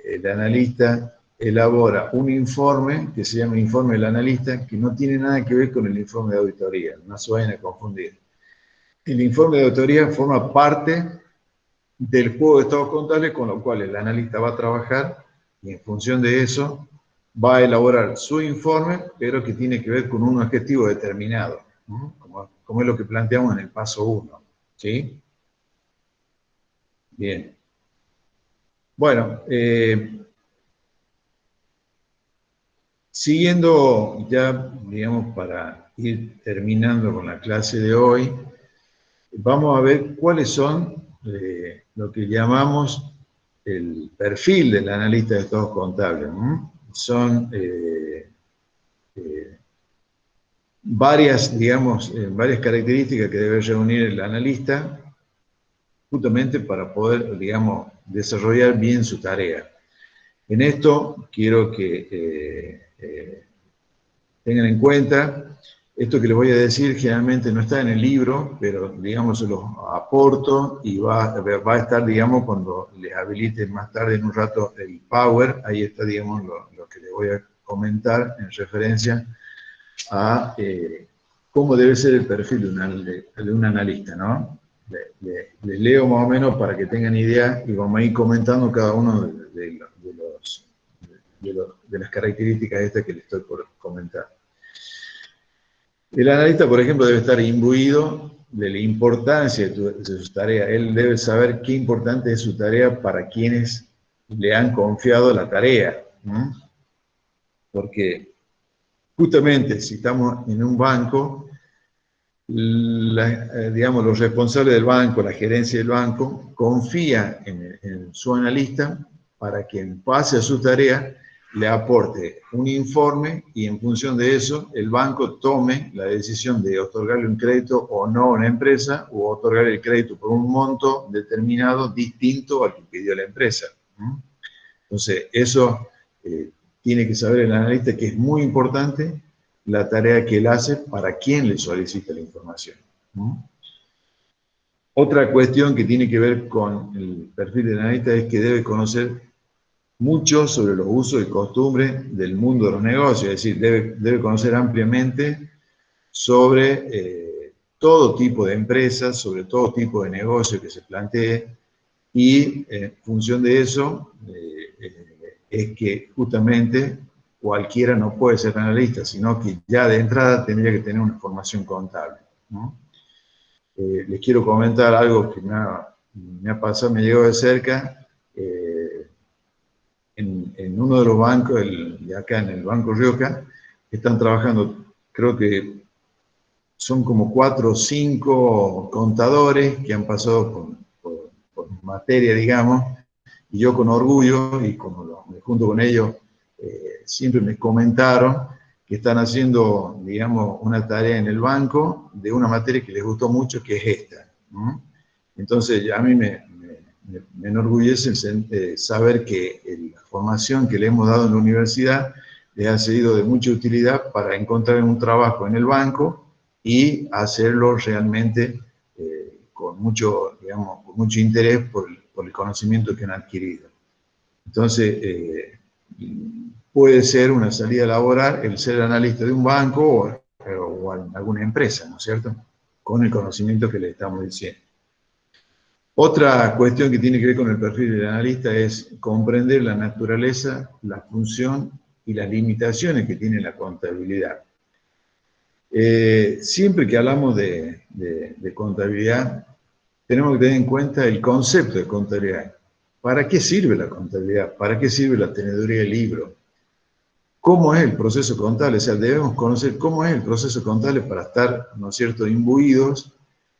el analista elabora un informe que se llama informe del analista, que no tiene nada que ver con el informe de auditoría, no se vayan a confundir. El informe de auditoría forma parte del juego de estados contables, con lo cual el analista va a trabajar y en función de eso va a elaborar su informe, pero que tiene que ver con un objetivo determinado, como es lo que planteamos en el paso 1. ¿Sí? Bien. Bueno, siguiendo ya, digamos, para ir terminando con la clase de hoy, vamos a ver cuáles son lo que llamamos el perfil del analista de estados contables. Son varias, digamos, varias características que debe reunir el analista justamente para poder, digamos, desarrollar bien su tarea. En esto quiero que tengan en cuenta, esto que les voy a decir generalmente no está en el libro, pero digamos se los aporto y va a estar, digamos, cuando les habilite más tarde en un rato el Power, ahí está, digamos, lo que les voy a comentar en referencia a cómo debe ser el perfil de un analista, ¿no? Les leo más o menos para que tengan idea y vamos a ir comentando cada uno de las características estas que les estoy por comentar. El analista, por ejemplo, debe estar imbuido de la importancia de su tarea. Él debe saber qué importante es su tarea para quienes le han confiado la tarea. Porque justamente si estamos en un banco, digamos, los responsables del banco, la gerencia del banco, confía en su analista para que en base a su tarea le aporte un informe y en función de eso el banco tome la decisión de otorgarle un crédito o no a una empresa o otorgarle el crédito por un monto determinado distinto al que pidió la empresa. Entonces, eso tiene que saber el analista que es muy importante la tarea que él hace para quien le solicita la información. Otra cuestión que tiene que ver con el perfil del analista es que debe conocer mucho sobre los usos y costumbres del mundo de los negocios, es decir, debe conocer ampliamente sobre todo tipo de empresas, sobre todo tipo de negocio que se plantee, y en función de eso es que justamente cualquiera no puede ser analista, sino que ya de entrada tendría que tener una formación contable, ¿no? Les quiero comentar algo que me ha pasado, me llegó de cerca. En uno de los bancos, de acá en el Banco Rioja, están trabajando, creo que son como 4 o 5 contadores que han pasado por materia, digamos, y yo con orgullo, y junto con ellos, siempre me comentaron que están haciendo, digamos, una tarea en el banco de una materia que les gustó mucho, que es esta. Entonces, a mí me enorgullece saber que la formación que le hemos dado en la universidad les ha sido de mucha utilidad para encontrar un trabajo en el banco y hacerlo realmente con mucho, digamos, con mucho interés por el conocimiento que han adquirido. Entonces, puede ser una salida laboral el ser analista de un banco o en alguna empresa, ¿no es cierto? Con el conocimiento que le estamos diciendo. Otra cuestión que tiene que ver con el perfil del analista es comprender la naturaleza, la función y las limitaciones que tiene la contabilidad. Siempre que hablamos de contabilidad, tenemos que tener en cuenta el concepto de contabilidad. ¿Para qué sirve la contabilidad? ¿Para qué sirve la teneduría del libro? ¿Cómo es el proceso contable? O sea, debemos conocer cómo es el proceso contable para estar, ¿no es cierto?, imbuidos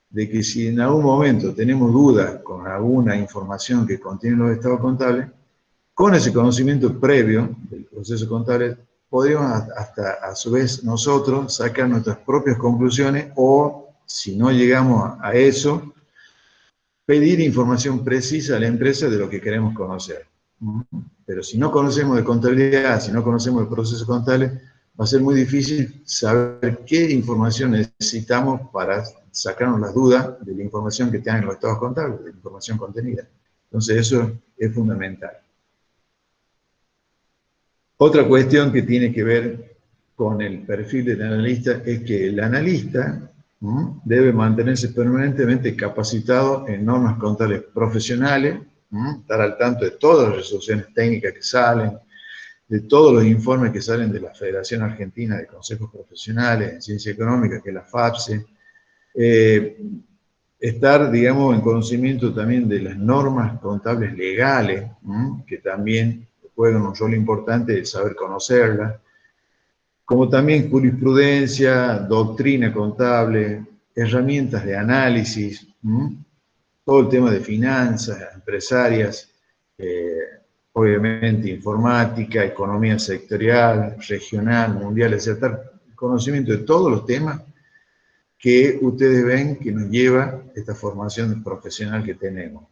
de que si en algún momento tenemos dudas con alguna información que contiene los estados contables, con ese conocimiento previo del proceso contable, podríamos hasta a su vez nosotros sacar nuestras propias conclusiones o, si no llegamos a eso, pedir información precisa a la empresa de lo que queremos conocer. Pero si no conocemos de contabilidad, si no conocemos el proceso contable, va a ser muy difícil saber qué información necesitamos para sacarnos las dudas de la información que tengan los estados contables, de la información contenida. Entonces eso es fundamental. Otra cuestión que tiene que ver con el perfil del analista es que el analista debe mantenerse permanentemente capacitado en normas contables profesionales, estar al tanto de todas las resoluciones técnicas que salen, de todos los informes que salen de la Federación Argentina de Consejos Profesionales en Ciencia Económica, que es la FAPSE, estar, digamos, en conocimiento también de las normas contables legales, que también juegan un rol importante de saber conocerlas, como también jurisprudencia, doctrina contable, herramientas de análisis, todo el tema de finanzas empresarias, obviamente informática, economía sectorial, regional, mundial, etc. Conocimiento de todos los temas que ustedes ven que nos lleva esta formación profesional que tenemos.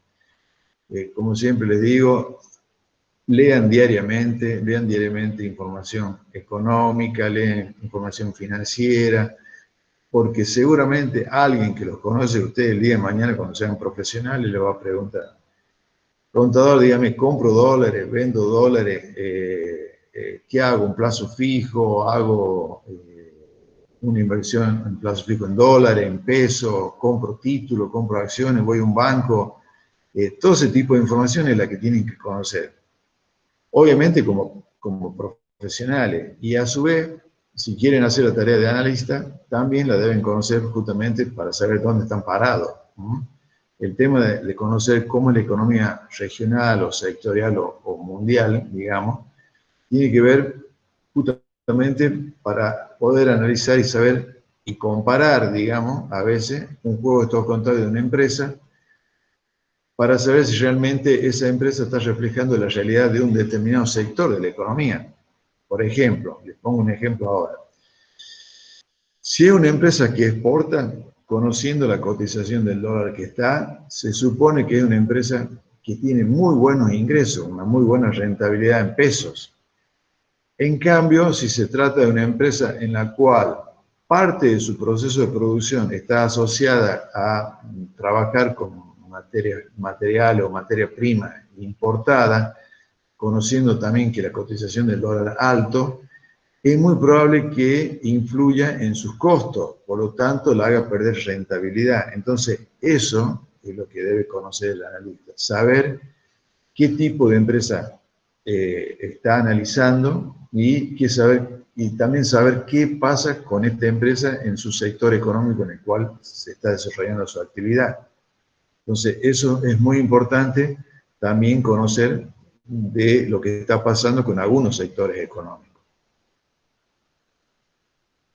Como siempre les digo, lean diariamente información económica, lean información financiera, porque seguramente alguien que los conoce a ustedes el día de mañana cuando sean profesionales le va a preguntar: contador, dígame, ¿compro dólares, vendo dólares? ¿Qué hago? ¿Un plazo fijo? ¿Hago una inversión en plazo fijo en dólares, en pesos? ¿Compro títulos, compro acciones, voy a un banco? Todo ese tipo de información es la que tienen que conocer. Obviamente como profesionales. Y a su vez, si quieren hacer la tarea de analista, también la deben conocer justamente para saber dónde están parados. El tema de conocer cómo es la economía regional o sectorial o mundial, digamos, tiene que ver justamente para poder analizar y saber y comparar, digamos, a veces un juego de estados contables de una empresa para saber si realmente esa empresa está reflejando la realidad de un determinado sector de la economía. Por ejemplo, les pongo un ejemplo ahora. Si es una empresa que exporta, conociendo la cotización del dólar que está, se supone que es una empresa que tiene muy buenos ingresos, una muy buena rentabilidad en pesos. En cambio, si se trata de una empresa en la cual parte de su proceso de producción está asociada a trabajar con material o materia prima importada, conociendo también que la cotización del dólar alto, es muy probable que influya en sus costos, por lo tanto la haga perder rentabilidad. Entonces, eso es lo que debe conocer el analista, saber qué tipo de empresa está analizando y también saber qué pasa con esta empresa en su sector económico en el cual se está desarrollando su actividad. Entonces, eso es muy importante también conocer de lo que está pasando con algunos sectores económicos.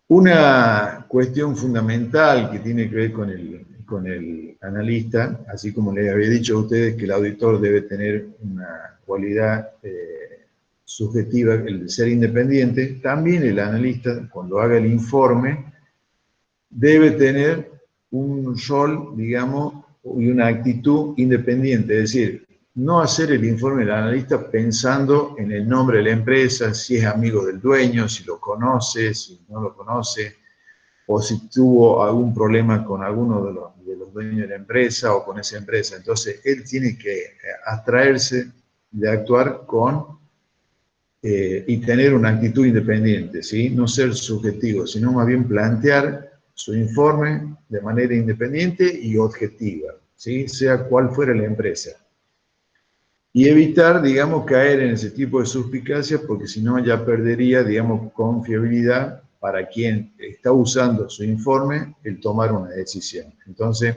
Una cuestión fundamental que tiene que ver con el analista, así como les había dicho a ustedes que el auditor debe tener una cualidad subjetiva, el de ser independiente, también el analista, cuando haga el informe, debe tener un rol, digamos, y una actitud independiente, es decir, no hacer el informe del analista pensando en el nombre de la empresa, si es amigo del dueño, si lo conoce, si no lo conoce, o si tuvo algún problema con alguno de los dueños de la empresa o con esa empresa. Entonces, él tiene que abstraerse de actuar y tener una actitud independiente, ¿sí? No ser subjetivo, sino más bien plantear su informe de manera independiente y objetiva, ¿sí? Sea cual fuera la empresa. Y evitar, digamos, caer en ese tipo de suspicacia, porque si no ya perdería, digamos, confiabilidad para quien está usando su informe el tomar una decisión. Entonces,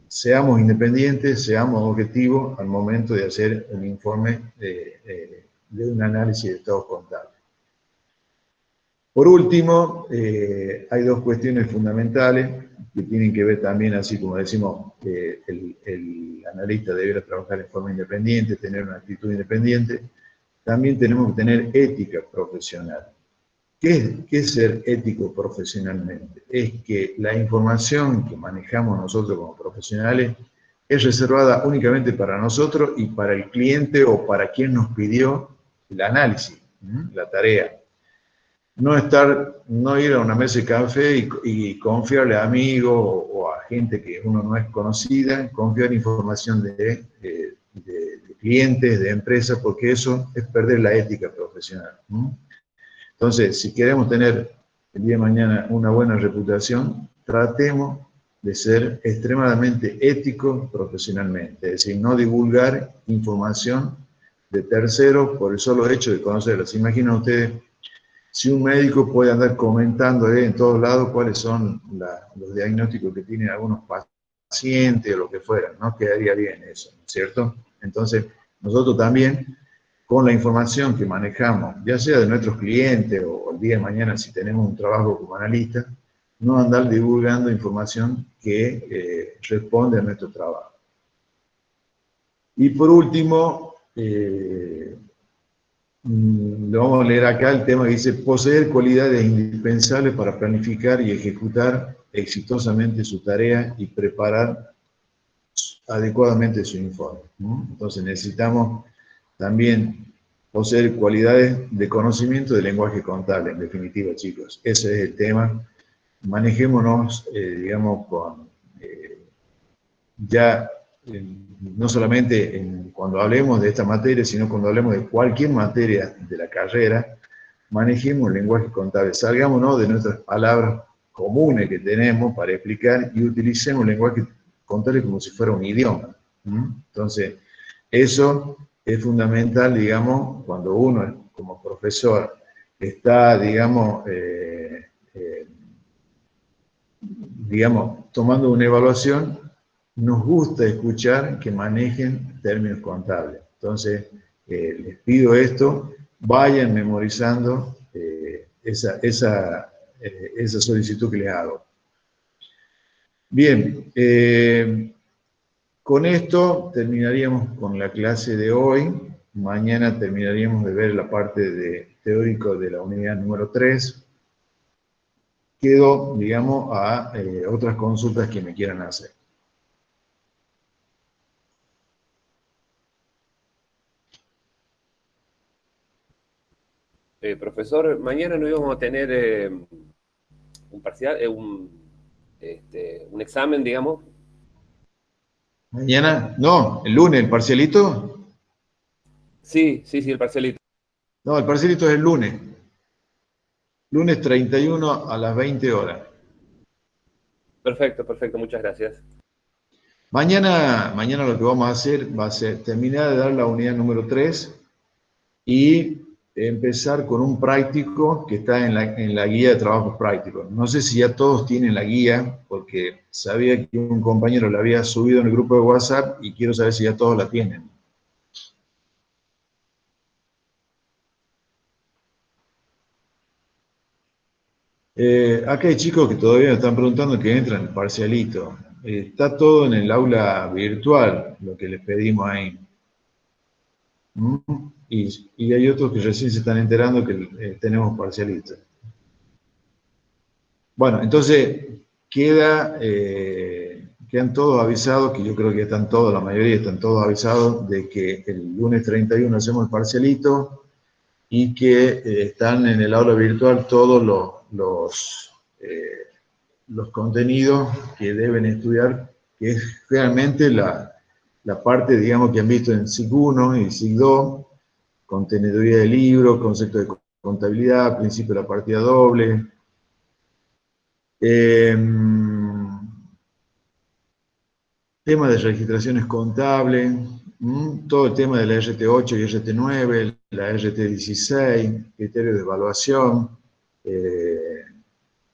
seamos independientes, seamos objetivos al momento de hacer un informe de un análisis de estados contables. Por último, hay dos cuestiones fundamentales que tienen que ver también, así como decimos, el analista debiera trabajar en forma independiente, tener una actitud independiente. También tenemos que tener ética profesional. ¿Qué es ser ético profesionalmente? Es que la información que manejamos nosotros como profesionales es reservada únicamente para nosotros y para el cliente o para quien nos pidió el análisis, la tarea. No ir a una mesa de café y confiarle a amigos o a gente que uno no es conocida, confiar información de clientes, de empresas, porque eso es perder la ética profesional. Entonces, si queremos tener el día de mañana una buena reputación, tratemos de ser extremadamente éticos profesionalmente, es decir, no divulgar información de terceros por el solo hecho de conocerlos. ¿Se imaginan ustedes si un médico puede andar comentando en todos lados cuáles son los diagnósticos que tienen algunos pacientes o lo que fuera? No quedaría bien eso, ¿cierto? Entonces, nosotros también, con la información que manejamos, ya sea de nuestros clientes o el día de mañana si tenemos un trabajo como analista, no andar divulgando información que responde a nuestro trabajo. Y por último, lo vamos a leer acá el tema que dice: poseer cualidades indispensables para planificar y ejecutar exitosamente su tarea y preparar adecuadamente su informe, ¿no? Entonces necesitamos también poseer cualidades de conocimiento del lenguaje contable, en definitiva, chicos. Ese es el tema. Manejémonos, digamos, con ya no solamente cuando hablemos de esta materia, sino cuando hablemos de cualquier materia de la carrera, manejemos el lenguaje contable, salgámonos de nuestras palabras comunes que tenemos para explicar y utilicemos el lenguaje contable como si fuera un idioma. Entonces, eso es fundamental, digamos, cuando uno como profesor está, digamos, tomando una evaluación, nos gusta escuchar que manejen términos contables. Entonces, les pido esto, vayan memorizando esa solicitud que les hago. Bien, con esto terminaríamos con la clase de hoy. Mañana terminaríamos de ver la parte teórico de la unidad número 3. Quedo, digamos, a otras consultas que me quieran hacer. Profesor, mañana no íbamos a tener un parcial, un examen, digamos. Mañana, no, el lunes, el parcialito. Sí, el parcialito. No, el parcialito es el lunes. Lunes 31 a las 20 horas. Perfecto, muchas gracias. Mañana lo que vamos a hacer va a ser terminar de dar la unidad número 3 y empezar con un práctico que está en la guía de trabajos prácticos. No sé si ya todos tienen la guía, porque sabía que un compañero la había subido en el grupo de WhatsApp y quiero saber si ya todos la tienen. Acá hay chicos que todavía me están preguntando que entran en el parcialito. Está todo en el aula virtual, lo que les pedimos ahí. Y hay otros que recién se están enterando que tenemos parcialito. Bueno, entonces quedan todos avisados, que yo creo que están todos, la mayoría están todos avisados de que el lunes 31 hacemos el parcialito y que están en el aula virtual todos los contenidos que deben estudiar, que es realmente la parte, digamos, que han visto en SIG 1 y SIG 2, conteneduría de libro, concepto de contabilidad, principio de la partida doble, tema de registraciones contables, todo el tema de la RT8 y RT9, la RT16, criterios de evaluación,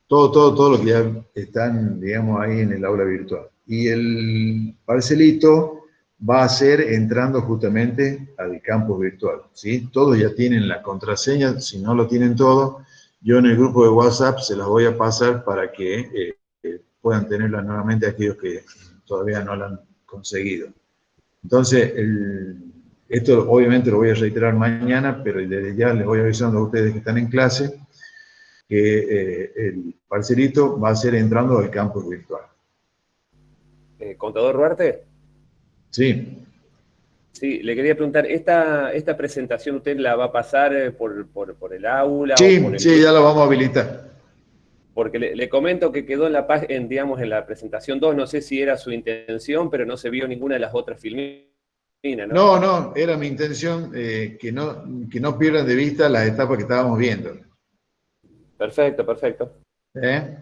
todo lo que ya están, digamos, ahí en el aula virtual. Y el parcelito va a ser entrando justamente al campus virtual, ¿sí? Todos ya tienen la contraseña, si no lo tienen todo, yo en el grupo de WhatsApp se las voy a pasar para que puedan tenerla nuevamente aquellos que todavía no la han conseguido. Entonces, esto obviamente lo voy a reiterar mañana, pero desde ya les voy avisando a ustedes que están en clase, que el parcialito va a ser entrando al campus virtual. Contador Duarte. Sí. Sí, le quería preguntar, ¿esta presentación usted la va a pasar por el aula o por Sí, el sí, grupo? ya lo vamos a habilitar. Porque le comento que quedó en la digamos, en la presentación 2, no sé si era su intención, pero no se vio ninguna de las otras filminas, ¿no? No, no, era mi intención que no pierdan de vista las etapas que estábamos viendo. Perfecto, perfecto.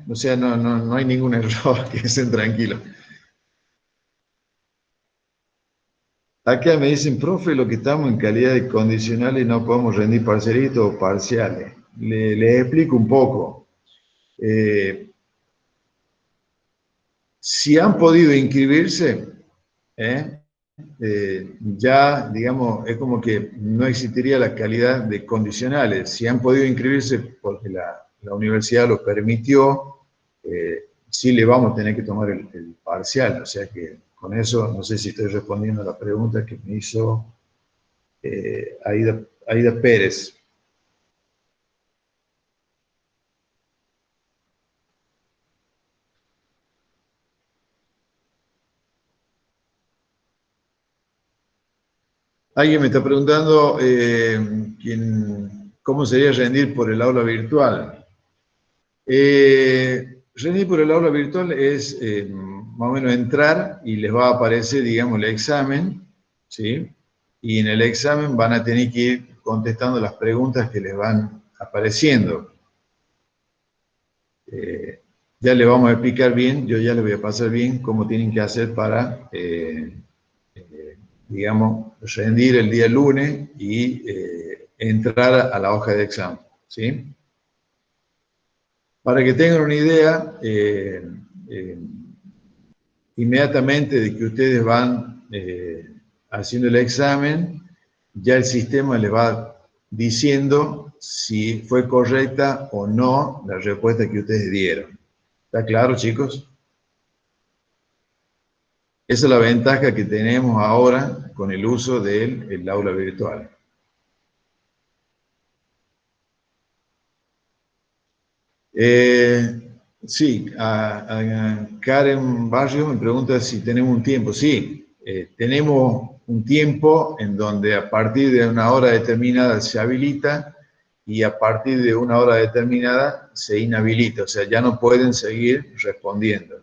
O sea, no hay ningún error, que estén tranquilos. Acá me dicen, profe, lo que estamos en calidad de condicionales no podemos rendir parcialitos o parciales. Les explico un poco. Si han podido inscribirse, ya, digamos, es como que no existiría la calidad de condicionales. Si han podido inscribirse porque la universidad lo permitió, sí le vamos a tener que tomar el parcial. O sea que con eso, no sé si estoy respondiendo a la pregunta que me hizo Aida Pérez. Alguien me está preguntando cómo sería rendir por el aula virtual. Rendir por el aula virtual es más o menos entrar y les va a aparecer, digamos, el examen, ¿sí? Y en el examen van a tener que ir contestando las preguntas que les van apareciendo. Ya les vamos a explicar bien, yo ya les voy a pasar bien cómo tienen que hacer para, digamos, rendir el día lunes y entrar a la hoja de examen, ¿sí? Para que tengan una idea, inmediatamente de que ustedes van haciendo el examen, ya el sistema les va diciendo si fue correcta o no la respuesta que ustedes dieron. ¿Está claro, chicos? Esa es la ventaja que tenemos ahora con el uso del aula virtual. Sí, a Karen Barrio me pregunta si tenemos un tiempo. Sí, tenemos un tiempo en donde a partir de una hora determinada se habilita y a partir de una hora determinada se inhabilita. O sea, ya no pueden seguir respondiendo.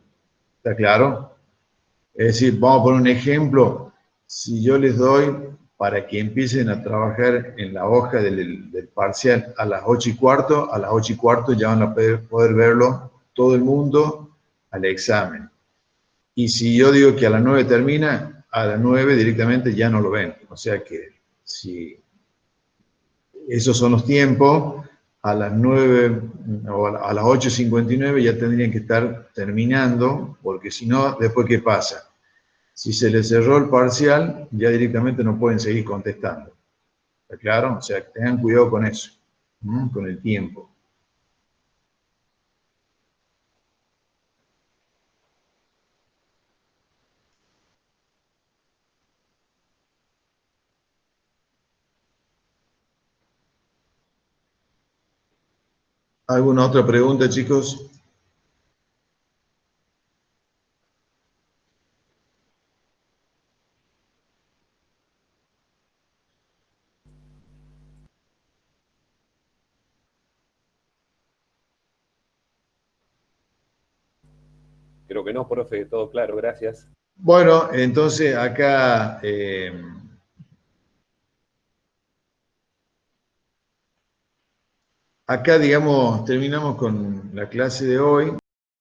¿Está claro? Es decir, vamos a poner un ejemplo. Si yo les doy para que empiecen a trabajar en la hoja del parcial a las 8:15, a las 8:15 ya van a poder verlo todo el mundo al examen. Y si yo digo que a las 9 termina, a las 9 directamente ya no lo ven. O sea que si esos son los tiempos, a las 9 o a las 8:59 ya tendrían que estar terminando, porque si no, después ¿qué pasa? Si se les cerró el parcial, ya directamente no pueden seguir contestando. ¿Está claro? O sea, tengan cuidado con eso, con el tiempo. ¿Alguna otra pregunta, chicos? Creo que no, profe, todo claro, gracias. Bueno, entonces acá, digamos, terminamos con la clase de hoy.